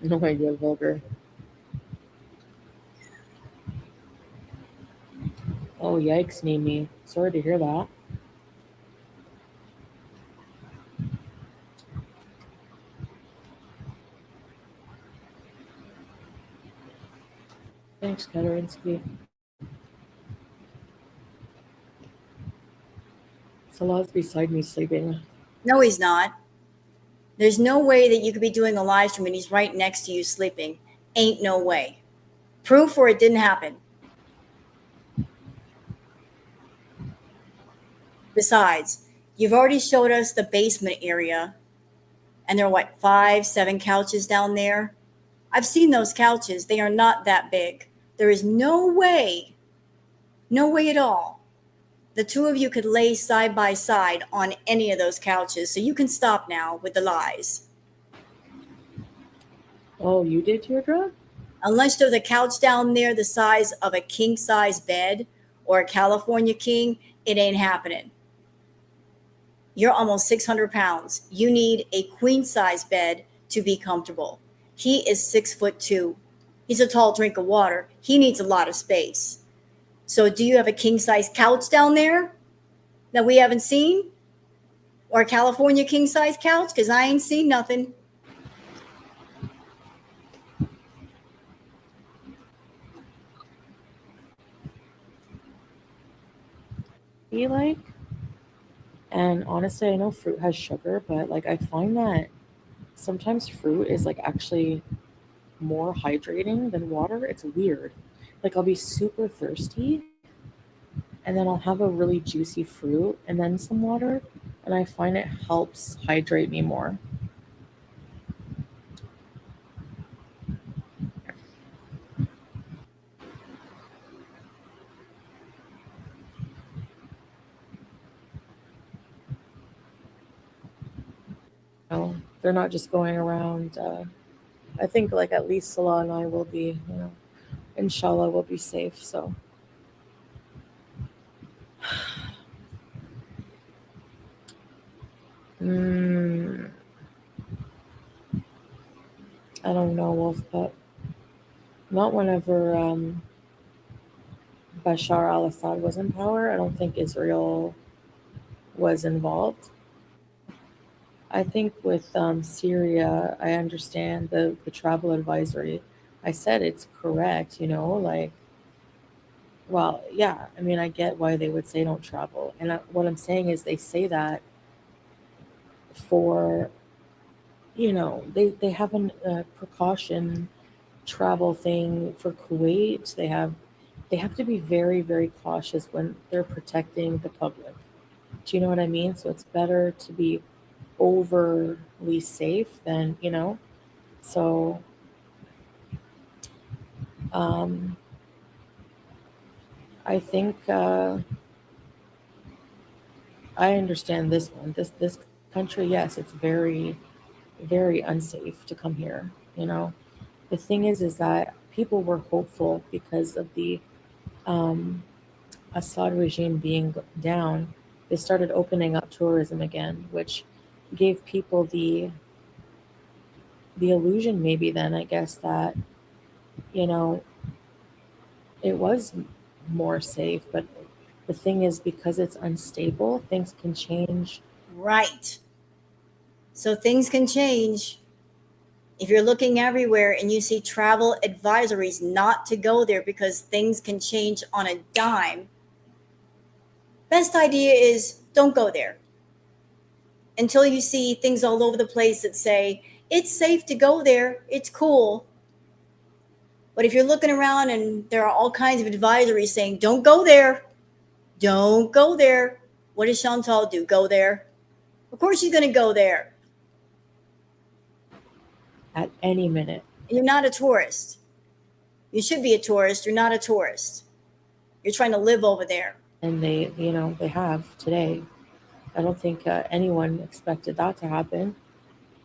No idea, vulgar. Oh, yikes, Mimi. Sorry to hear that. Thanks, Katarinsky. Salah's beside me sleeping. No, he's not. There's no way that you could be doing a live stream and he's right next to you sleeping. Ain't no way. Proof or it didn't happen. Besides, you've already showed us the basement area, and there are what, 5, 7 couches down there? I've seen those couches. They are not that big. There is no way, no way at all, the two of you could lay side by side on any of those couches. So you can stop now with the lies. Oh, you did, Teardrop? Unless there's a couch down there the size of a king size bed or a California king, it ain't happening. You're almost 600 pounds. You need a queen size bed to be comfortable. He is 6'2". He's a tall drink of water. He needs a lot of space. So, do you have a king size couch down there that we haven't seen? Or a California king size couch? Because I ain't seen nothing. Be like, and honestly, I know fruit has sugar, but like I find that sometimes fruit is like actually more hydrating than water. It's weird. Like I'll be super thirsty and then I'll have a really juicy fruit and then some water, and I find it helps hydrate me more. They're not just going around. I think like at least Salah and I will be, inshallah, will be safe. So mm, I don't know, Wolf, but not whenever Bashar al-Assad was in power. I don't think Israel was involved. I think with Syria, I understand the travel advisory. I said it's correct, like, well, yeah, I mean, I get why they would say don't travel. And what I'm saying is they say that for, they have a precaution travel thing for Kuwait. They have to be very, very cautious when they're protecting the public. Do you know what I mean? So it's better to be overly safe than, so um, I think I understand this one. This country, yes, it's very, very unsafe to come here. The thing is that people were hopeful because of the um, Assad regime being down. They started opening up tourism again, which gave people the illusion, maybe then, I guess, that you know it was more safe. But the thing is, because it's unstable, things can change. Right. So things can change. If you're looking everywhere and you see travel advisories not to go there because things can change on a dime, best idea is don't go there until you see things all over the place that say it's safe to go there, it's cool. But if you're looking around and there are all kinds of advisories saying don't go there, don't go there, What does Chantal do? Go there? Of course she's going to go there. At any minute. And you're not a tourist. You should be a tourist. You're not a tourist. You're trying to live over there. And they, they have today. I don't think anyone expected that to happen.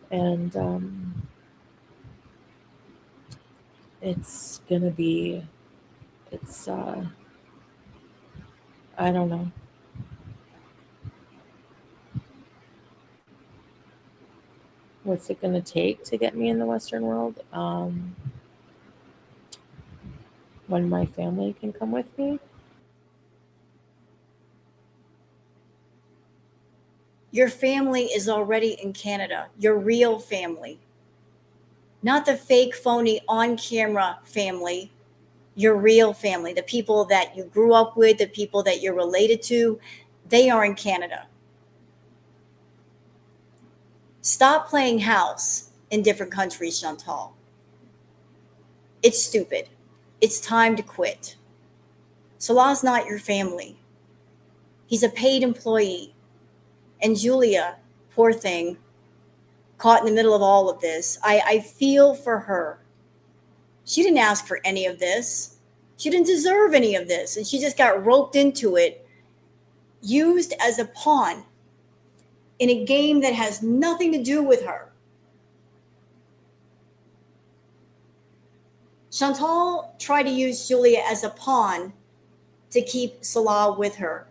And it's going to be, I don't know. What's it going to take to get me in the Western world? When my family can come with me? Your family is already in Canada. Your real family. Not the fake, phony, on camera family. Your real family. The people that you grew up with, the people that you're related to, they are in Canada. Stop playing house in different countries, Chantal. It's stupid. It's time to quit. Salah's not your family. He's a paid employee. And Julia, poor thing, caught in the middle of all of this. I feel for her. She didn't ask for any of this. She didn't deserve any of this. And she just got roped into it, used as a pawn in a game that has nothing to do with her. Chantal tried to use Julia as a pawn to keep Salah with her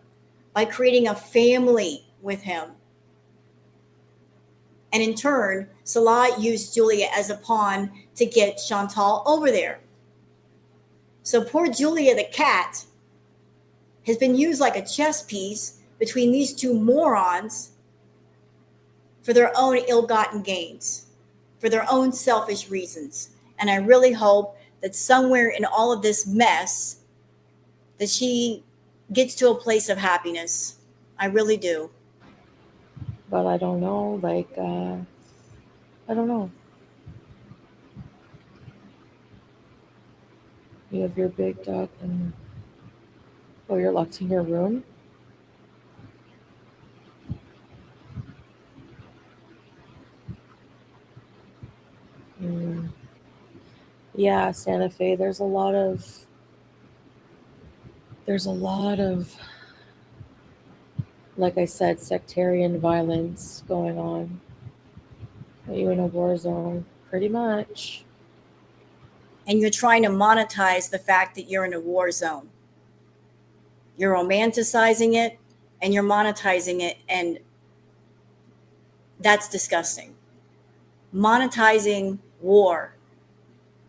by creating a family with him. And in turn, Salah used Julia as a pawn to get Chantal over there. So poor Julia the cat has been used like a chess piece between these two morons for their own ill-gotten gains, for their own selfish reasons. And I really hope that somewhere in all of this mess that she gets to a place of happiness. I really do. But I don't know, I don't know. You have your big dog and you're locked in your room. Yeah, Santa Fe, there's a lot of like I said, sectarian violence going on. Are you in a war zone? Pretty much. And you're trying to monetize the fact that you're in a war zone. You're romanticizing it and you're monetizing it, and that's disgusting. Monetizing war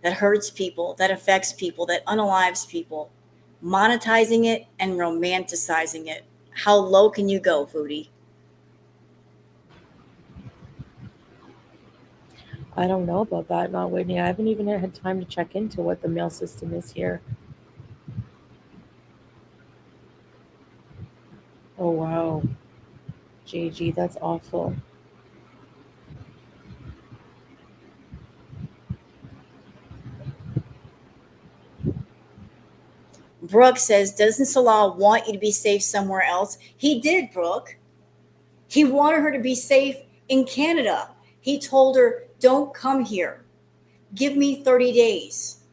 that hurts people, that affects people, that unalives people. Monetizing it and romanticizing it. How low can you go, Foodie? I don't know about that, not Whitney. I haven't even had time to check into what the mail system is here. Oh, wow. JG, that's awful. Brooke says, doesn't Salah want you to be safe somewhere else? He did, Brooke. He wanted her to be safe in Canada. He told her, don't come here. Give me 30 days.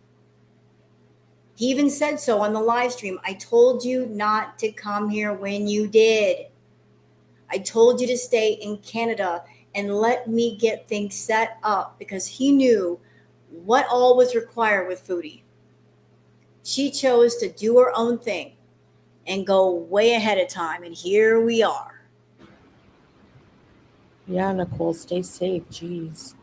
He even said so on the live stream. I told you not to come here when you did. I told you to stay in Canada and let me get things set up, because he knew what all was required with Foodie. She chose to do her own thing and go way ahead of time. And here we are. Yeah, Nicole, stay safe. Jeez.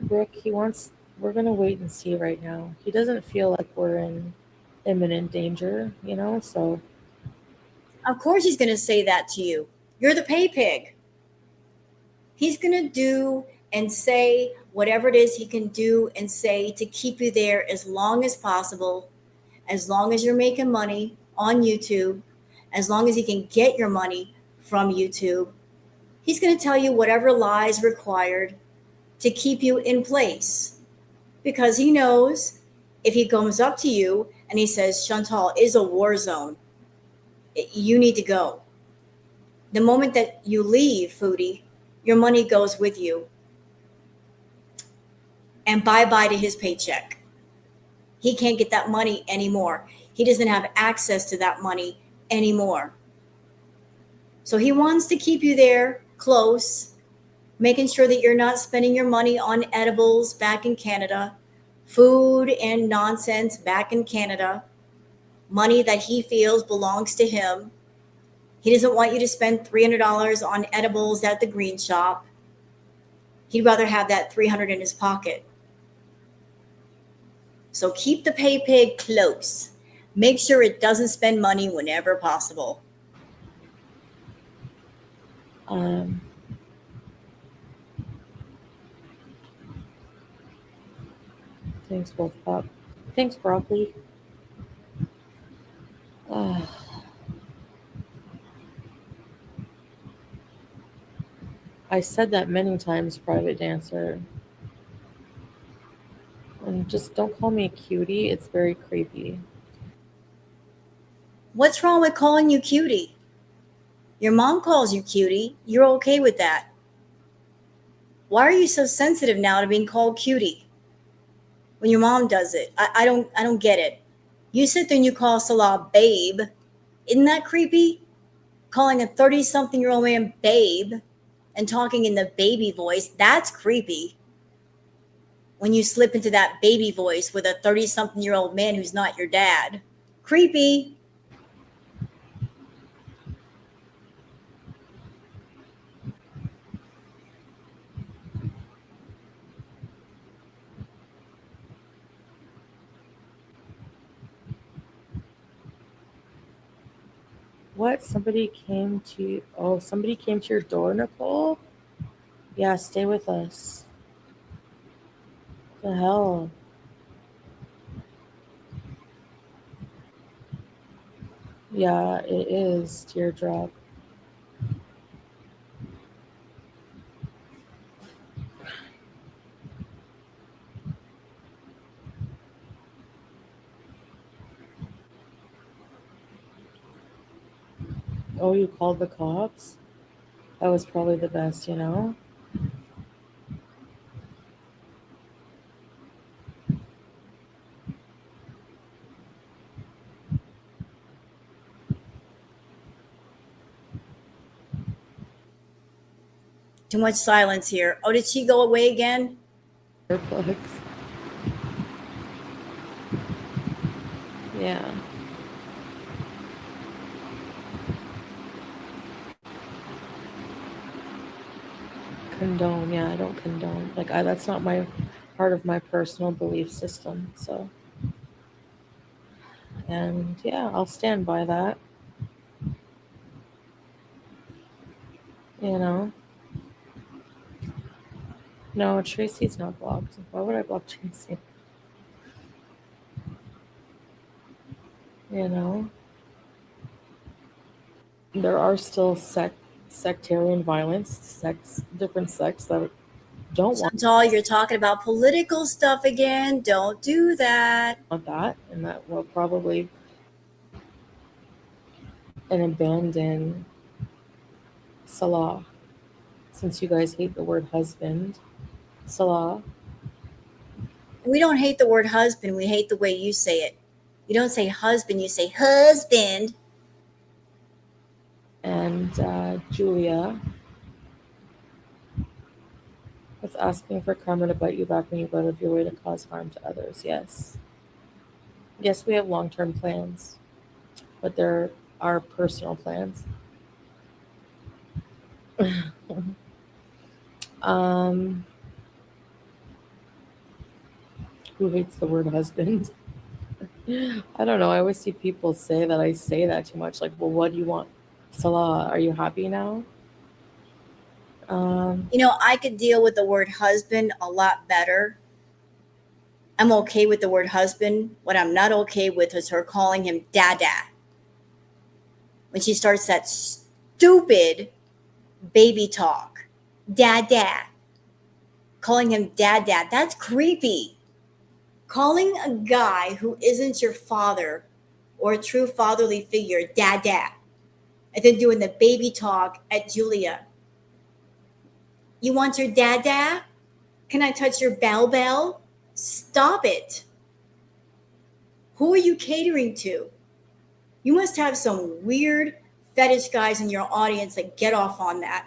Brooke, we're going to wait and see right now. He doesn't feel like we're in imminent danger, so. Of course he's going to say that to you. You're the pay pig. He's going to do and say whatever it is he can do and say to keep you there as long as possible, as long as you're making money on YouTube, as long as he can get your money from YouTube. He's going to tell you whatever lies required to keep you in place. because he knows if he comes up to you and he says, Chantal is a war zone, you need to go. The moment that you leave, Foodie, your money goes with you. And bye bye to his paycheck. He can't get that money anymore. He doesn't have access to that money anymore. So he wants to keep you there close, making sure that you're not spending your money on edibles back in Canada, food and nonsense back in Canada, money that he feels belongs to him. He doesn't want you to spend $300 on edibles at the green shop. He'd rather have that 300 in his pocket. So keep the pay pig close. Make sure it doesn't spend money whenever possible. Thanks, Wolf Pop. Thanks, Broccoli. I said that many times, Private Dancer. And just don't call me a cutie. It's very creepy. What's wrong with calling you cutie? Your mom calls you cutie. You're okay with that. Why are you so sensitive now to being called cutie when your mom does it? I don't get it. You sit there and you call Salah babe. Isn't that creepy? Calling a 30-something-year-old man babe and talking in the baby voice, that's creepy. When you slip into that baby voice with a 30-something-year-old man who's not your dad. Creepy. What? Somebody came to your door, Nicole? Yeah, stay with us. The hell? Yeah, it is, Teardrop. Oh, you called the cops? That was probably the best, you know? Too much silence here. Oh, did she go away again? Earplugs. Yeah. Condone. Yeah, I don't condone. Like, that's not my part of my personal belief system. So, and yeah, I'll stand by that. You know? No, Tracy's not blocked. Why would I block Tracy? You know? There are still sectarian violence, different sects that don't Chantal, you're talking about political stuff again. Don't do that. want that, and that will probably and abandon Salah, since you guys hate the word husband. Salah. We don't hate the word husband. We hate the way you say it. You don't say husband, you say husband. And Julia. It's asking for karma to bite you back when you go out of your way to cause harm to others. Yes. Yes, we have long-term plans, but they're our personal plans. Who hates the word husband? I don't know. I always see people say that I say that too much. Like, well, what do you want? Salah, are you happy now? I could deal with the word husband a lot better. I'm okay with the word husband. What I'm not okay with is her calling him dada. When she starts that stupid baby talk. Dada. Calling him dada. That's creepy. Calling a guy who isn't your father or a true fatherly figure dad, and then doing the baby talk at Julia. You want your dad? Can I touch your bell? Stop it. Who are you catering to? You must have some weird fetish guys in your audience that get off on that.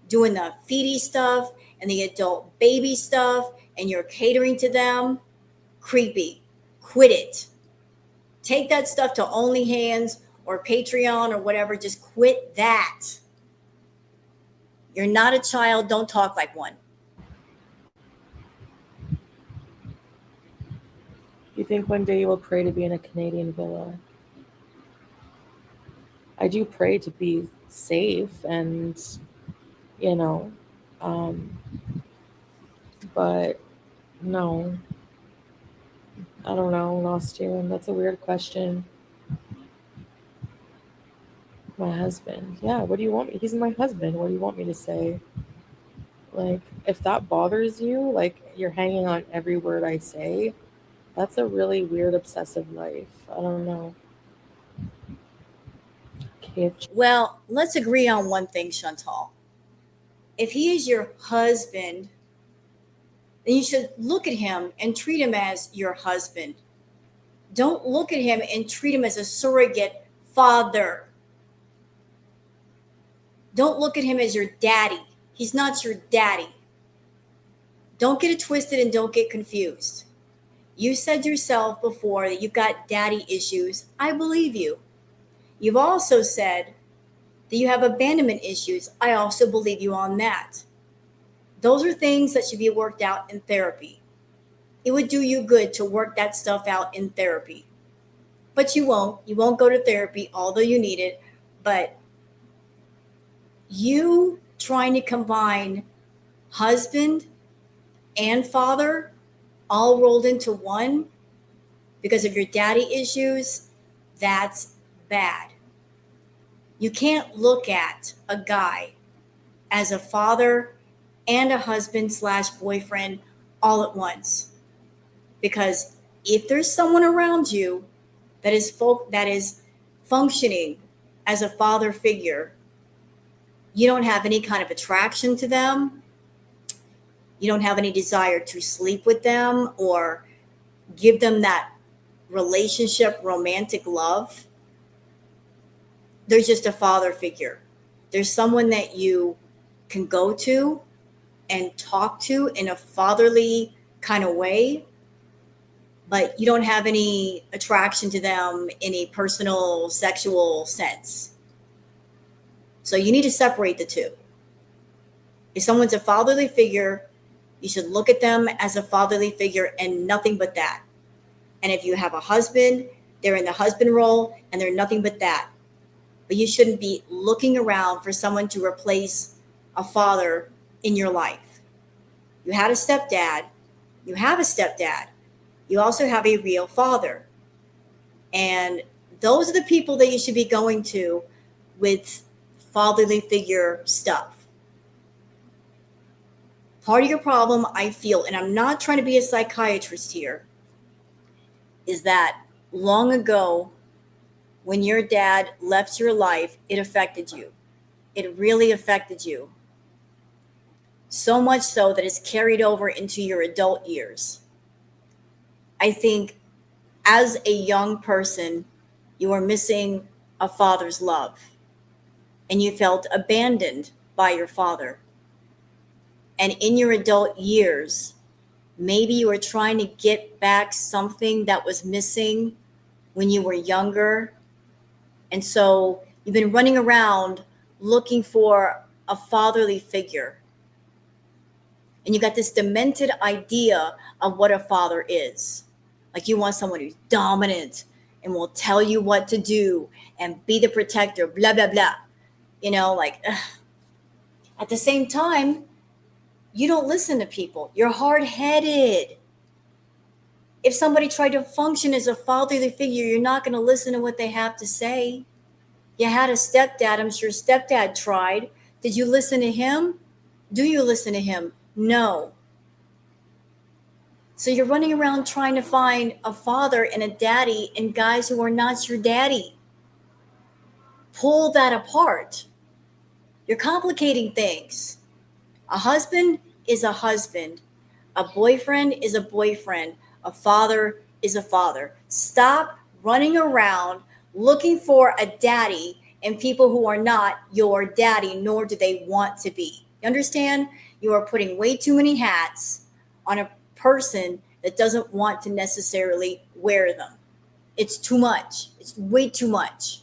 Doing the feedy stuff and the adult baby stuff, and you're catering to them. Creepy. Quit it. Take that stuff to OnlyHands or Patreon or whatever. Just quit that. You're not a child. Don't talk like one. You think one day you will pray to be in a Canadian villa? I do pray to be safe and, you know, um, but no, I don't know, lost you. And that's a weird question. My husband. Yeah, what do you want me? He's my husband. What do you want me to say? Like, if that bothers you, like you're hanging on every word I say, that's a really weird obsessive life. I don't know. Well, let's agree on one thing, Chantal. If he is your husband, then you should look at him and treat him as your husband. Don't look at him and treat him as a surrogate father. Don't look at him as your daddy. He's not your daddy. Don't get it twisted and don't get confused. You said yourself before that you've got daddy issues. I believe you. You've also said that you have abandonment issues. I also believe you on that. Those are things that should be worked out in therapy. It would do you good to work that stuff out in therapy. But you won't. You won't go to therapy, although you need it. But you trying to combine husband and father all rolled into one because of your daddy issues, that's bad. You can't look at a guy as a father and a husband/boyfriend all at once. Because if there's someone around you that is functioning as a father figure, you don't have any kind of attraction to them. You don't have any desire to sleep with them or give them that relationship, romantic love. There's just a father figure. There's someone that you can go to and talk to in a fatherly kind of way, but you don't have any attraction to them in a personal, sexual sense. So you need to separate the two. If someone's a fatherly figure, you should look at them as a fatherly figure and nothing but that. And if you have a husband, they're in the husband role and they're nothing but that. But you shouldn't be looking around for someone to replace a father in your life. You had a stepdad. You have a stepdad. You also have a real father. And those are the people that you should be going to with fatherly figure stuff. Part of your problem, I feel, and I'm not trying to be a psychiatrist here, is that long ago, when your dad left your life, it affected you. It really affected you. So much so that it's carried over into your adult years. I think as a young person, you are missing a father's love and you felt abandoned by your father. And in your adult years, maybe you were trying to get back something that was missing when you were younger. And so you've been running around looking for a fatherly figure. And you got this demented idea of what a father is. Like you want someone who's dominant and will tell you what to do and be the protector, blah, blah, blah. You know, like, ugh. At the same time, you don't listen to people. You're hard-headed. If somebody tried to function as a fatherly figure, you're not going to listen to what they have to say. You had a stepdad. I'm sure stepdad tried. Did you listen to him? Do you listen to him? No. So you're running around trying to find a father and a daddy in guys who are not your daddy. Pull that apart. You're complicating things. A husband is a husband. A boyfriend is a boyfriend. A father is a father. Stop running around looking for a daddy in people who are not your daddy, nor do they want to be. You understand? You are putting way too many hats on a person that doesn't want to necessarily wear them. It's too much. It's way too much.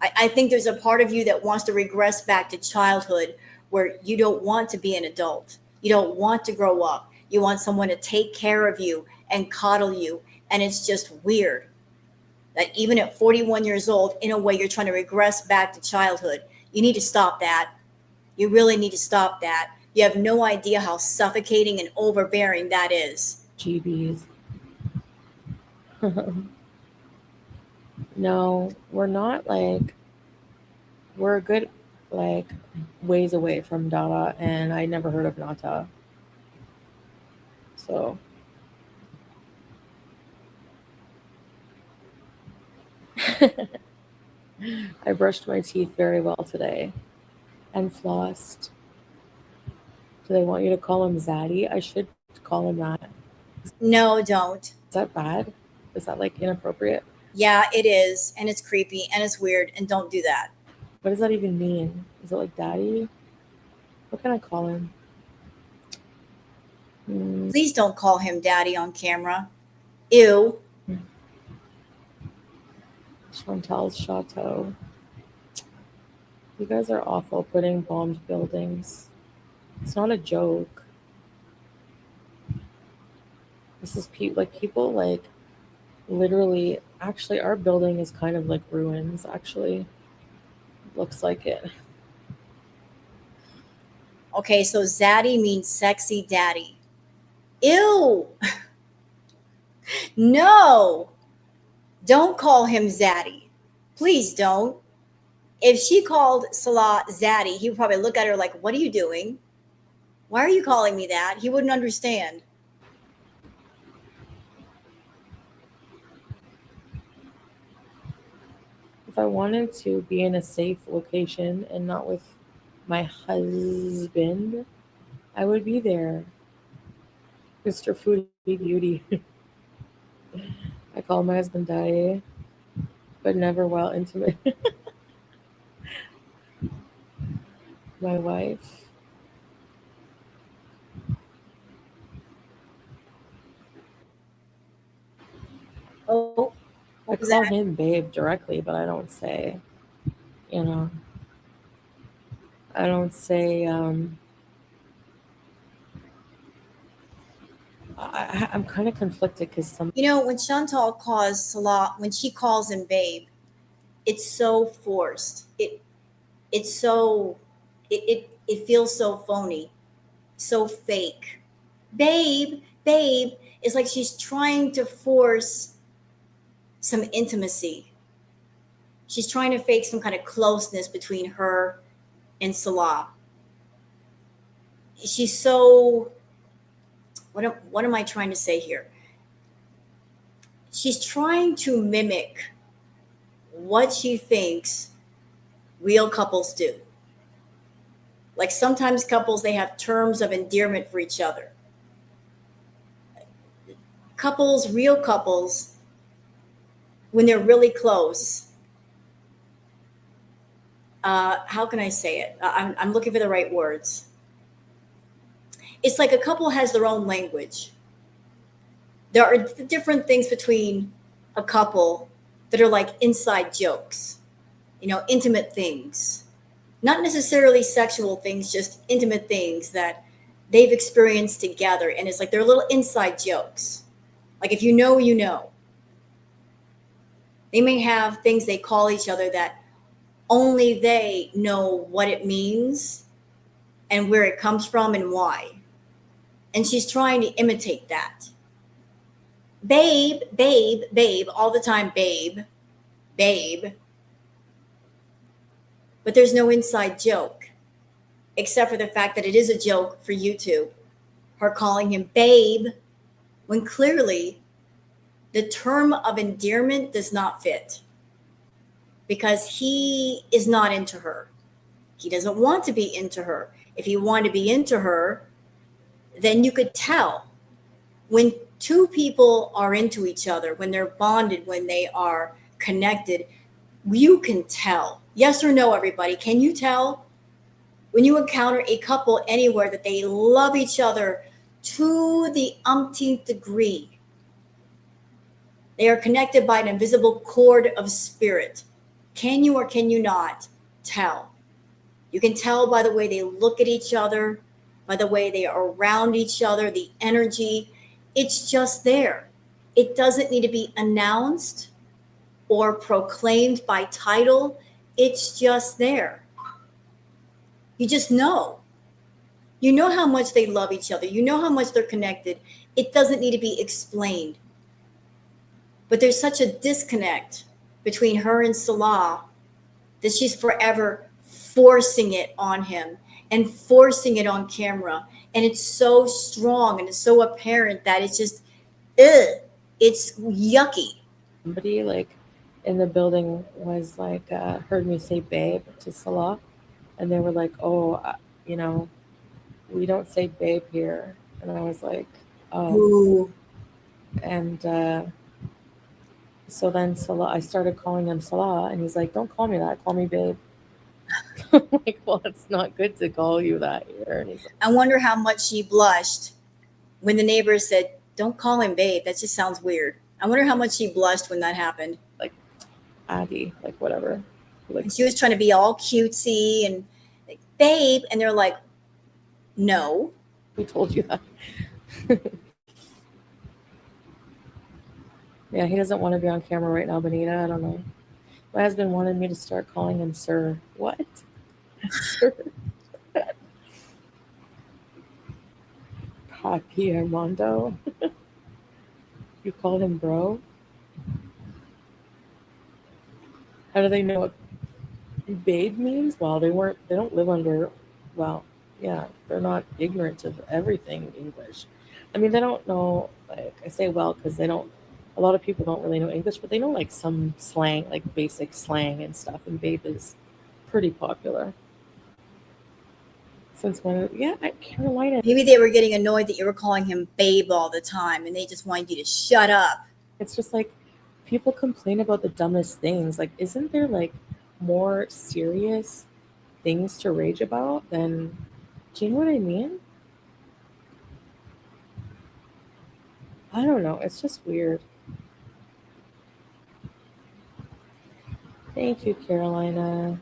I think there's a part of you that wants to regress back to childhood where you don't want to be an adult. You don't want to grow up. You want someone to take care of you and coddle you. And it's just weird that even at 41 years old, in a way, you're trying to regress back to childhood. You need to stop that. You really need to stop that. You have no idea how suffocating and overbearing that is. GBs. No, we're not like, we're a good like ways away from Dada, and I never heard of Nata. So I brushed my teeth very well today and flossed. Do they want you to call him Zaddy? I should call him that. No, don't. Is that bad? Is that like inappropriate? Yeah, it is. And it's creepy and it's weird. And don't do that. What does that even mean? Is it like daddy? What can I call him? Please don't call him daddy on camera. Ew. Chantal's Chateau. You guys are awful putting bombed buildings. It's not a joke. This is people like literally. Actually, our building is kind of like ruins. Actually, looks like it. Okay, so zaddy means sexy daddy. Ew. No. Don't call him zaddy. Please don't. If she called Salah zaddy, he would probably look at her like, what are you doing? Why are you calling me that? He wouldn't understand. If I wanted to be in a safe location and not with my husband, I would be there. Mr. Foodie Beauty. I call my husband Daddy, but never while intimate. My wife. Oh, I what was call that? him babe directly, but I don't say, you know, I don't say, I'm kind of conflicted because You know, when Chantal calls Salah, when she calls him babe, it's so forced. It's so it feels so phony, so fake. Babe is like she's trying to force some intimacy. She's trying to fake some kind of closeness between her and Salah. She's so what am I trying to say here? She's trying to mimic what she thinks real couples do. Like sometimes couples they have terms of endearment for each other. Real couples, when they're really close, how can I say it? I'm looking for the right words. It's like a couple has their own language. There are different things between a couple that are like inside jokes, intimate things. Not necessarily sexual things, just intimate things that they've experienced together. And it's like they're little inside jokes. Like if you know, you know. They may have things they call each other that only they know what it means and where it comes from and why. And she's trying to imitate that. Babe, all the time, babe. But there's no inside joke, except for the fact that it is a joke for you two. her calling him babe, when clearly the term of endearment does not fit because he is not into her. He doesn't want to be into her. If he wanted to be into her, then you could tell when two people are into each other, when they're bonded, when they are connected, you can tell. Yes or no, everybody? Can you tell when you encounter a couple anywhere that they love each other to the umpteenth degree? They are connected by an invisible cord of spirit. Can you or can you not tell? You can tell by the way they look at each other, by the way they are around each other, the energy. It's just there. It doesn't need to be announced or proclaimed by title. It's just there. You just know. You know how much they love each other. You know how much they're connected. It doesn't need to be explained. But there's such a disconnect between her and Salah that she's forever forcing it on him and forcing it on camera. And it's so strong and it's so apparent that it's just, ugh, it's yucky. Somebody like in the building was like heard me say babe to Salah, and they were like, "Oh, we don't say babe here," and I was like, "Oh," Ooh. and so then Salah, I started calling him Salah, and he's like, "Don't call me that, call me babe." I'm like, "Well, it's not good to call you that here." And he's like, I wonder how much she blushed when the neighbors said, "Don't call him babe. That just sounds weird." I wonder how much she blushed when that happened. Addy, like whatever. Like, And she was trying to be all cutesy and like, babe. And they're like, no. who told you that? Yeah, he doesn't want to be on camera right now, Benita. I don't know. My husband wanted me to start calling him sir. What? Sir? Papi Armando? You called him bro? How do they know what babe means? Well, they don't live under, well, yeah, they're not ignorant of everything English. I mean, they don't know, like, I say well, because a lot of people don't really know English, but they know like some slang, like basic slang and stuff, and babe is pretty popular. Since when? Yeah, Carolina. Maybe they were getting annoyed that you were calling him babe all the time and they just wanted you to shut up. It's just like people complain about the dumbest things. Like, isn't there like more serious things to rage about than, do you know what I mean? I don't know. It's just weird. Thank you, Carolina.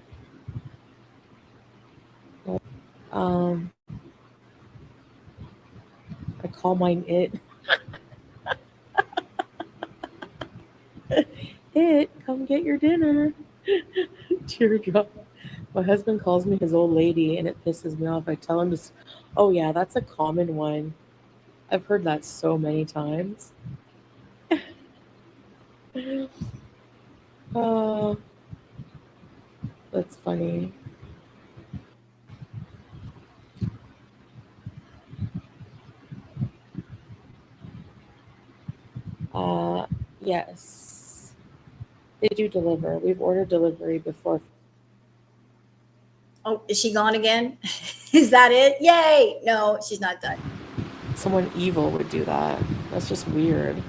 Um, I call mine it. It, come get your dinner. Teardrop. My husband calls me his old lady, and it pisses me off. I tell him to. Oh yeah, that's a common one. I've heard that so many times. Oh, that's funny. Yes, they do deliver. We've ordered delivery before. Oh, is she gone again? Is that it? Yay. No, she's not done. Someone evil would do that. That's just weird.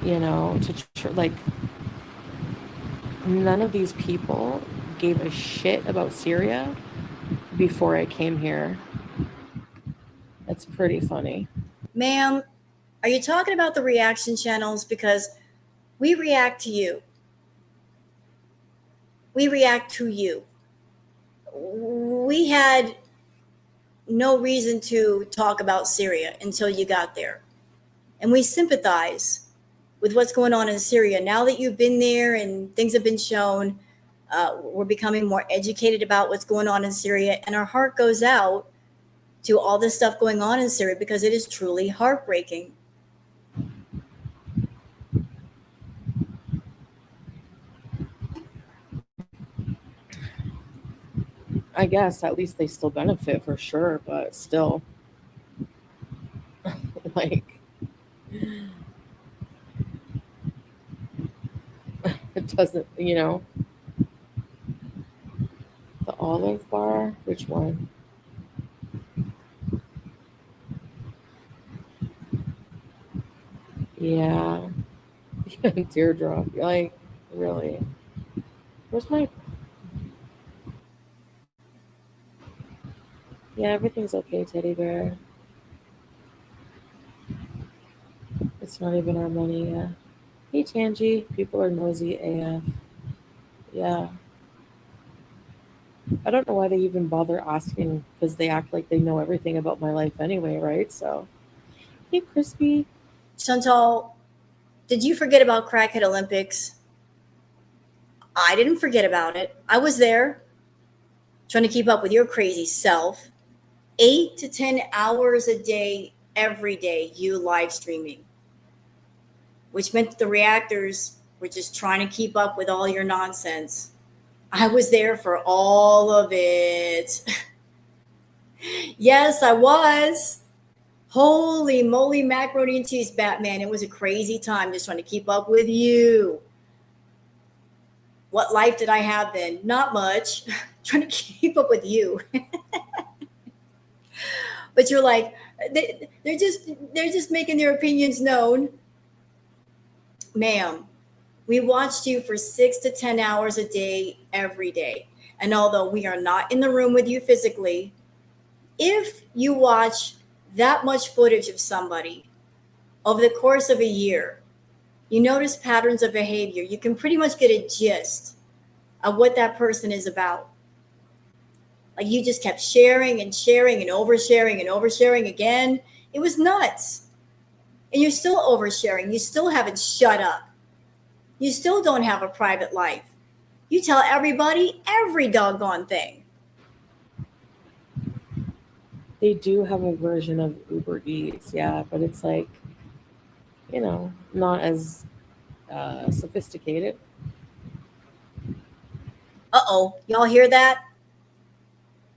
Like, none of these people gave a shit about Syria before I came here. That's pretty funny. Ma'am, are you talking about the reaction channels? Because we react to you. We react to you. We had no reason to talk about Syria until you got there. And we sympathize with what's going on in Syria. Now that you've been there and things have been shown, we're becoming more educated about what's going on in Syria. And our heart goes out to all this stuff going on in Syria because it is truly heartbreaking. I guess at least they still benefit for sure, but still. Like, it doesn't, the olive bar. Which one? Yeah. Teardrop. Like, really? Where's my. Yeah, everything's okay, teddy bear. It's not even our money. Yeah. Hey, Tangy. People are nosy AF. Yeah. I don't know why they even bother asking because they act like they know everything about my life anyway, right? So, hey, Crispy. Chantal, did you forget about Crackhead Olympics? I didn't forget about it. I was there trying to keep up with your crazy self. 8 to 10 hours a day, every day, you live streaming, which meant the reactors were just trying to keep up with all your nonsense. I was there for all of it. Yes, I was. Holy moly, macaroni and cheese, Batman. It was a crazy time just trying to keep up with you. What life did I have then? Not much. Trying to keep up with you. But you're like, they're just making their opinions known. Ma'am, we watched you for 6 to 10 hours a day, every day. And although we are not in the room with you physically, if you watch that much footage of somebody over the course of a year, you notice patterns of behavior. You can pretty much get a gist of what that person is about. Like you just kept sharing and sharing and oversharing and oversharing again. It was nuts. And you're still oversharing. You still haven't shut up. You still don't have a private life. You tell everybody every doggone thing. They do have a version of Uber Eats, yeah, but it's like, not as sophisticated. Uh-oh, y'all hear that?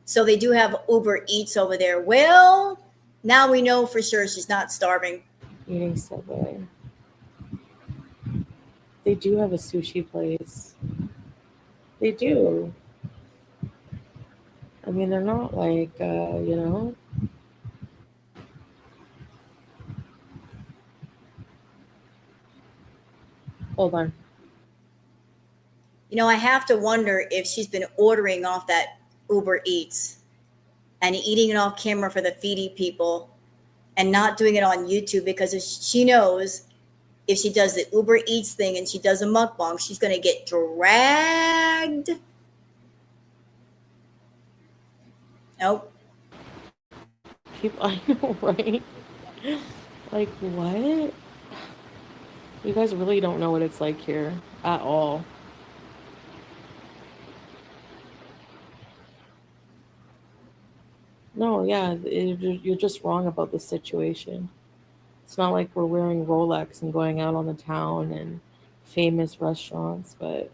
So they do have Uber Eats over there. Well, now we know for sure she's not starving. Eating Subway. They do have a sushi place. They do. I mean, they're not like, hold on. I have to wonder if she's been ordering off that Uber Eats and eating it off camera for the feedy people and not doing it on YouTube because if she knows if she does the Uber Eats thing and she does a mukbang, she's going to get dragged. Nope. People, I know, right? Like, what? You guys really don't know what it's like here at all. No, yeah, you're just wrong about the situation. It's not like we're wearing Rolex and going out on the town and famous restaurants, but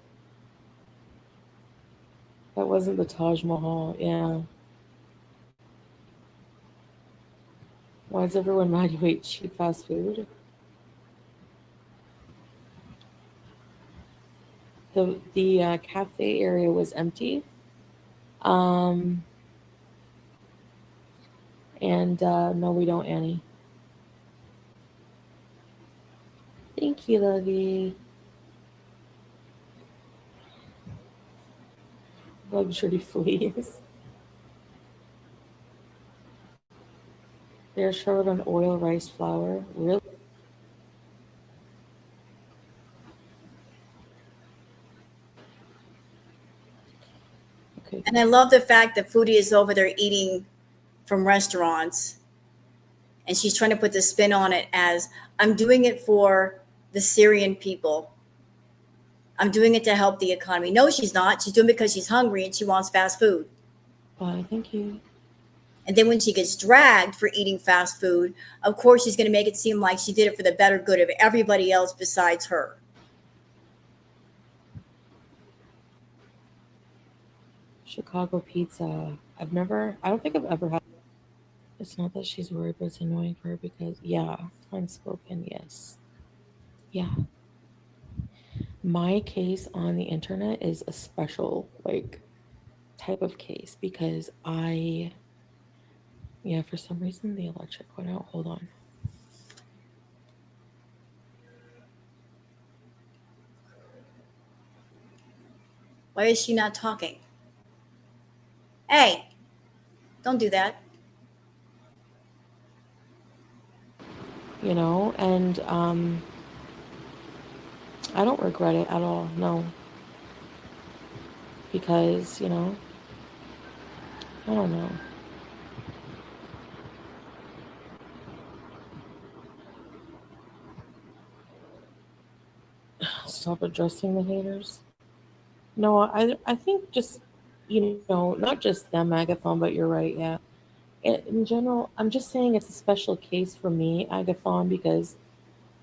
that wasn't the Taj Mahal. Yeah. Why is everyone mad you ate cheap fast food? The cafe area was empty. Um, and no, we don't, Annie. Thank you, Lovey. Luxury fleas. They're short on oil, rice flour. Really? Okay. And I love the fact that Foodie is over there eating from restaurants and she's trying to put the spin on it as I'm doing it for the Syrian people. I'm doing it to help the economy. No, she's not. She's doing it because she's hungry and she wants fast food. Bye. Thank you. And then when she gets dragged for eating fast food, of course she's going to make it seem like she did it for the better good of everybody else besides her. Chicago pizza. I don't think I've ever had. It's not that she's worried, but it's annoying for her because, yeah, unspoken, yes. Yeah. My case on the internet is a special, like, type of case because yeah, for some reason the electric went out. Hold on. Why is she not talking? Hey, don't do that. And I don't regret it at all. No, because I don't know. Stop addressing the haters. No, I think just not just them, Agathon, but you're right. Yeah, in general, I'm just saying it's a special case for me, Agathon, because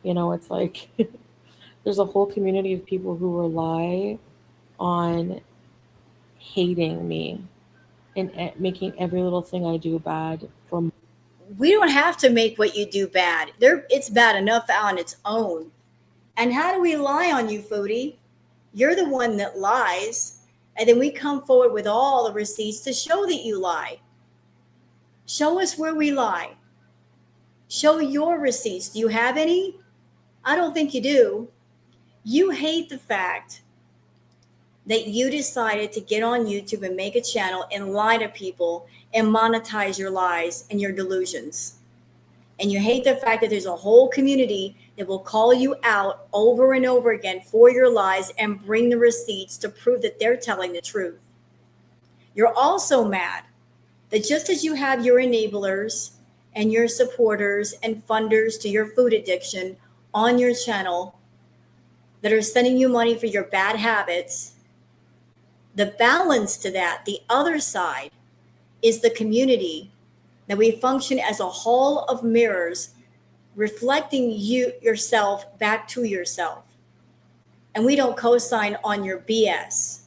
it's like there's a whole community of people who rely on hating me and making every little thing I do bad for. We don't have to make what you do bad. It's bad enough on its own. And how do we lie on you, Foodie? You're the one that lies. And then we come forward with all the receipts to show that you lie. Show us where we lie. Show your receipts. Do you have any? I don't think you do. You hate the fact that you decided to get on YouTube and make a channel and lie to people and monetize your lies and your delusions. And you hate the fact that there's a whole community that will call you out over and over again for your lies and bring the receipts to prove that they're telling the truth. You're also mad that just as you have your enablers and your supporters and funders to your food addiction on your channel that are sending you money for your bad habits, the balance to that, the other side, is the community that we function as a hall of mirrors reflecting yourself back to yourself. And we don't co-sign on your BS.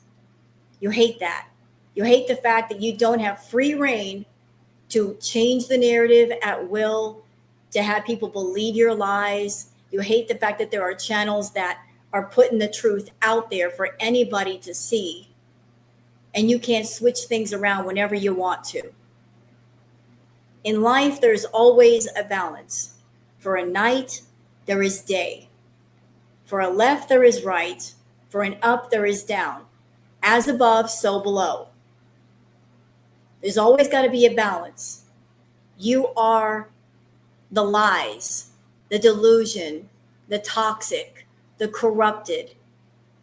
You hate that. You hate the fact that you don't have free reign to change the narrative at will, to have people believe your lies. You hate the fact that there are channels that are putting the truth out there for anybody to see. And you can't switch things around whenever you want to. In life, there's always a balance. For a night, there is day. For a left, there is right. For an up, there is down. As above, so below. There's always got to be a balance. You are the lies, the delusion, the toxic, the corrupted.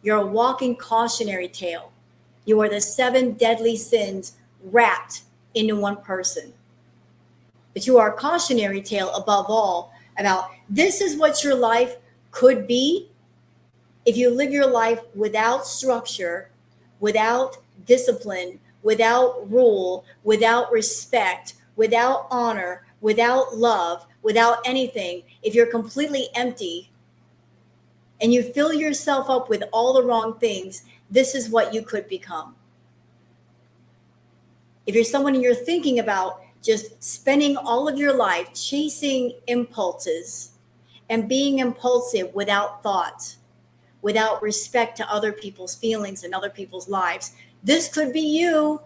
You're a walking cautionary tale. You are the 7 deadly sins wrapped into one person. But you are a cautionary tale above all about this is what your life could be if you live your life without structure, without discipline, without rule, without respect, without honor, without love, without anything. If you're completely empty and you fill yourself up with all the wrong things, this is what you could become. If you're someone and you're thinking about just spending all of your life chasing impulses and being impulsive without thought, without respect to other people's feelings and other people's lives, this could be you.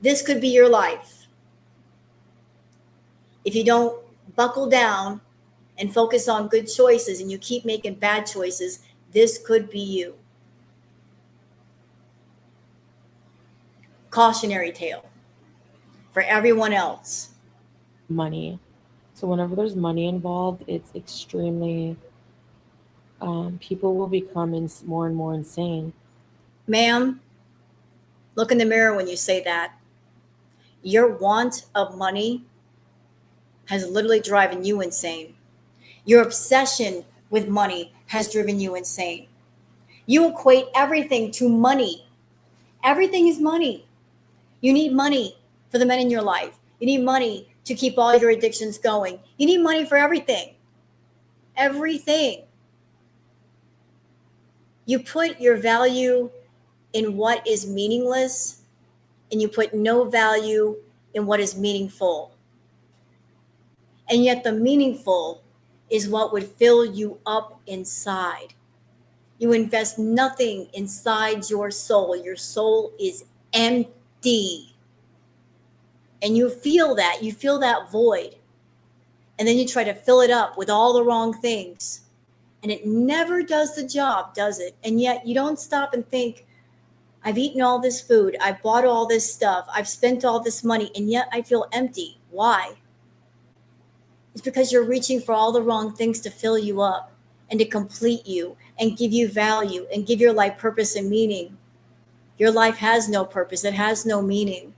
This could be your life. If you don't buckle down and focus on good choices and you keep making bad choices, this could be you. Cautionary tale for everyone else. Money. So whenever there's money involved, it's extremely people will become more and more insane. Ma'am, look in the mirror when you say that. Your want of money has literally driven you insane. Your obsession with money has driven you insane. You equate everything to money. Everything is money. You need money for the men in your life. You need money to keep all your addictions going. You need money for everything. Everything. You put your value in what is meaningless, and you put no value in what is meaningful. And yet, the meaningful is what would fill you up inside. You invest nothing inside your soul. Your soul is empty. And you feel that. You feel that void. And then you try to fill it up with all the wrong things. And it never does the job, does it? And yet, you don't stop and think, I've eaten all this food. I've bought all this stuff. I've spent all this money. And yet, I feel empty. Why? It's because you're reaching for all the wrong things to fill you up and to complete you and give you value and give your life purpose and meaning. Your life has no purpose. It has no meaning.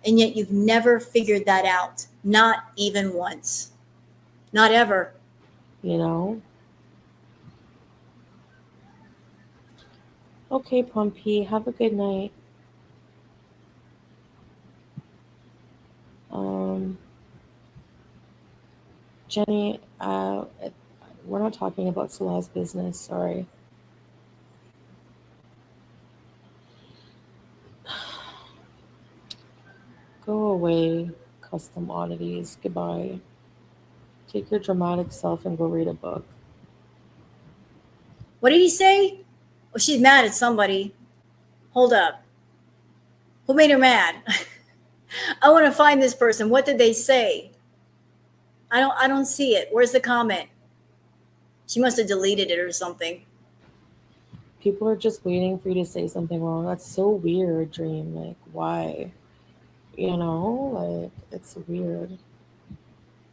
And yet you've never figured that out. Not even once. Not ever. You know? Okay, Pumpy, have a good night. Jenny, we're not talking about Salah's business, sorry. Go away, custom oddities. Goodbye. Take your dramatic self and go read a book. What did he say? Oh, she's mad at somebody. Hold up. Who made her mad? I want to find this person. What did they say? I don't see it. Where's the comment? She must have deleted it or something. People are just waiting for you to say something wrong. That's so weird, Dream. Like, why? You know, like, it's weird.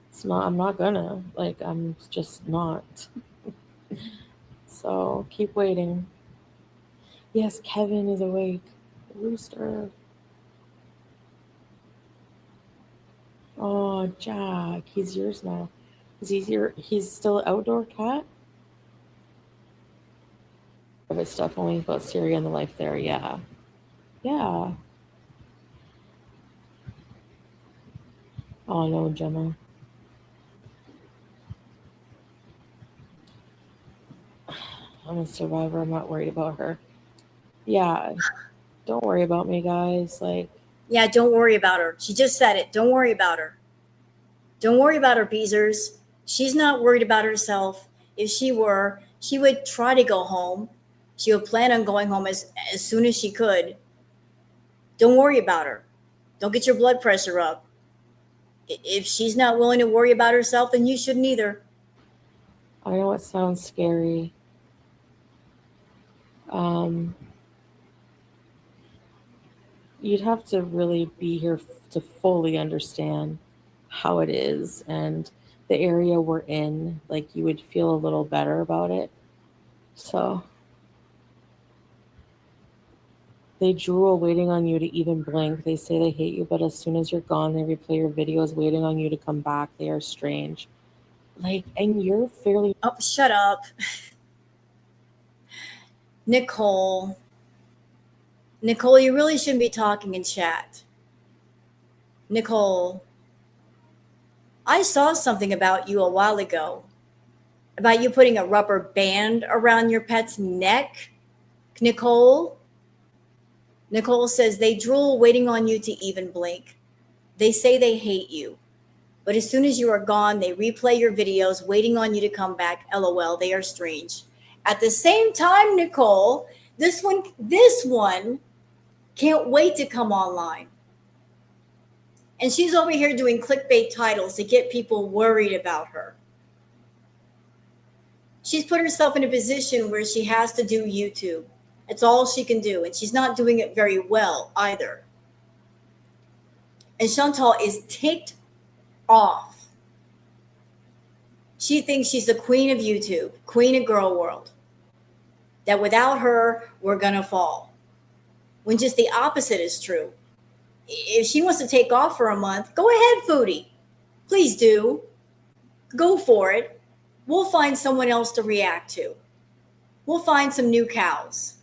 It's not, I'm not gonna. Like, I'm just not. So, keep waiting. Yes, Kevin is awake. Rooster. Oh, Jack. He's yours now. Is he your, he's still an outdoor cat? Private stuff only about Syria and the life there. Yeah. Yeah. Oh, no, Gemma. I'm a survivor. I'm not worried about her. Yeah. Don't worry about me, guys. Like, Yeah, don't worry about her. She just said it. Don't worry about her. Don't worry about her, Beezers. She's not worried about herself. If she were, she would try to go home. She would plan on going home as soon as she could. Don't worry about her. Don't get your blood pressure up. If she's not willing to worry about herself, then you shouldn't either. I know it sounds scary. You'd have to really be here to fully understand how it is and the area we're in. Like, you would feel a little better about it. So, they drool waiting on you to even blink. They say they hate you, but as soon as you're gone, they replay your videos waiting on you to come back. They are strange. Like, and you're fairly. Oh, shut up. Nicole. Nicole, you really shouldn't be talking in chat. Nicole, I saw something about you a while ago. About you putting a rubber band around your pet's neck. Nicole? Nicole says they drool waiting on you to even blink. They say they hate you. But as soon as you are gone, they replay your videos waiting on you to come back. LOL, they are strange. At the same time, Nicole, this one can't wait to come online. And she's over here doing clickbait titles to get people worried about her. She's put herself in a position where she has to do YouTube. It's all she can do. And she's not doing it very well either. And Chantal is ticked off. She thinks she's the queen of YouTube, queen of girl world. That without her, we're going to fall. When just the opposite is true. If she wants to take off for a month, go ahead, Foodie. Please do. Go for it. We'll find someone else to react to. We'll find some new cows.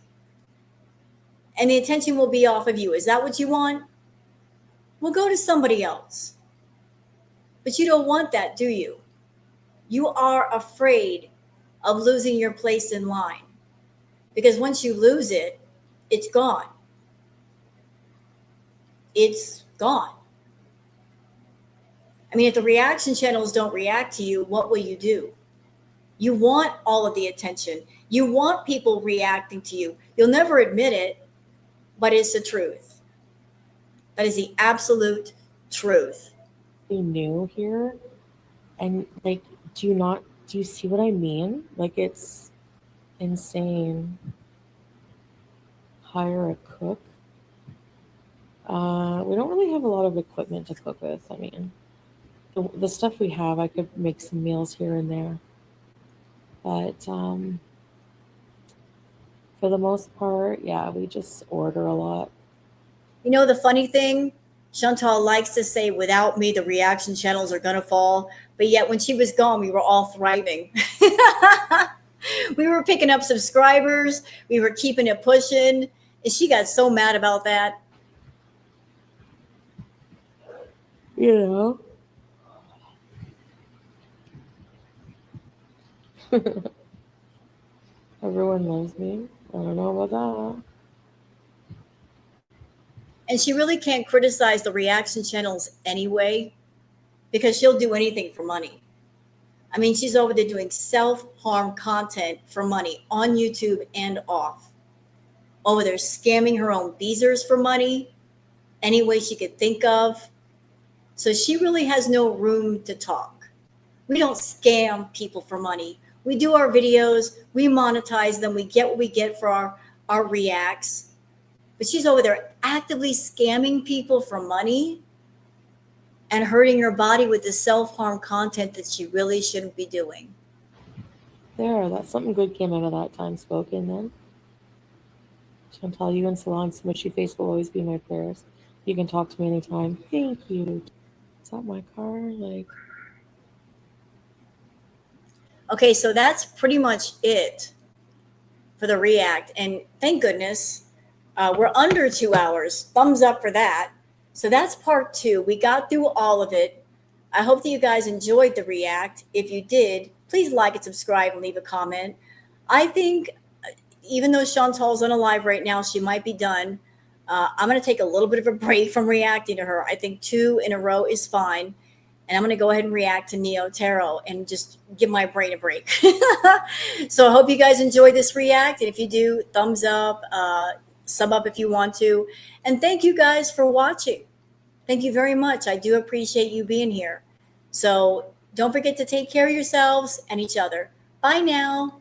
And the attention will be off of you. Is that what you want? We'll go to somebody else. But you don't want that, do you? You are afraid of losing your place in line. Because once you lose it, it's gone. It's gone. I mean, if the reaction channels don't react to you, what will you do? You want all of the attention. You want people reacting to you. You'll never admit it, but it's the truth. That is the absolute truth. Be new here, and like, do you see what I mean? Like, it's insane. Hire a cook. We don't really have a lot of equipment to cook with. I mean, the stuff we have, I could make some meals here and there, but for the most part, yeah, we just order a lot. You know, the funny thing, Chantal likes to say, without me, the reaction channels are going to fall. But yet, when she was gone, we were all thriving. We were picking up subscribers, we were keeping it pushing. And she got so mad about that. You know. Everyone loves me. I don't know about that. And she really can't criticize the reaction channels anyway, because she'll do anything for money. I mean, she's over there doing self-harm content for money on YouTube and off. Over there scamming her own beezers for money, any way she could think of. So she really has no room to talk. We don't scam people for money. We do our videos, we monetize them, we get what we get for our reacts. But she's over there actively scamming people for money and hurting her body with the self-harm content that she really shouldn't be doing. There, that's something good came out of that time spoken then. Chantal, you and Salon's smushy face will always be my prayers. You can talk to me anytime. Thank you. Is that my car? Like, Okay, so that's pretty much it for the react. And thank goodness we're under 2 hours. Thumbs up for that. So that's part 2. We got through all of it. I hope that you guys enjoyed the react. If you did, please like and subscribe and leave a comment. I think even though Chantal's on a live right now, she might be done. I'm going to take a little bit of a break from reacting to her. I think 2 in a row is fine. And I'm going to go ahead and react to Neo Tarot and just give my brain a break. So I hope you guys enjoyed this react. And if you do, thumbs up, sub up if you want to. And thank you guys for watching. Thank you very much. I do appreciate you being here. So don't forget to take care of yourselves and each other. Bye now.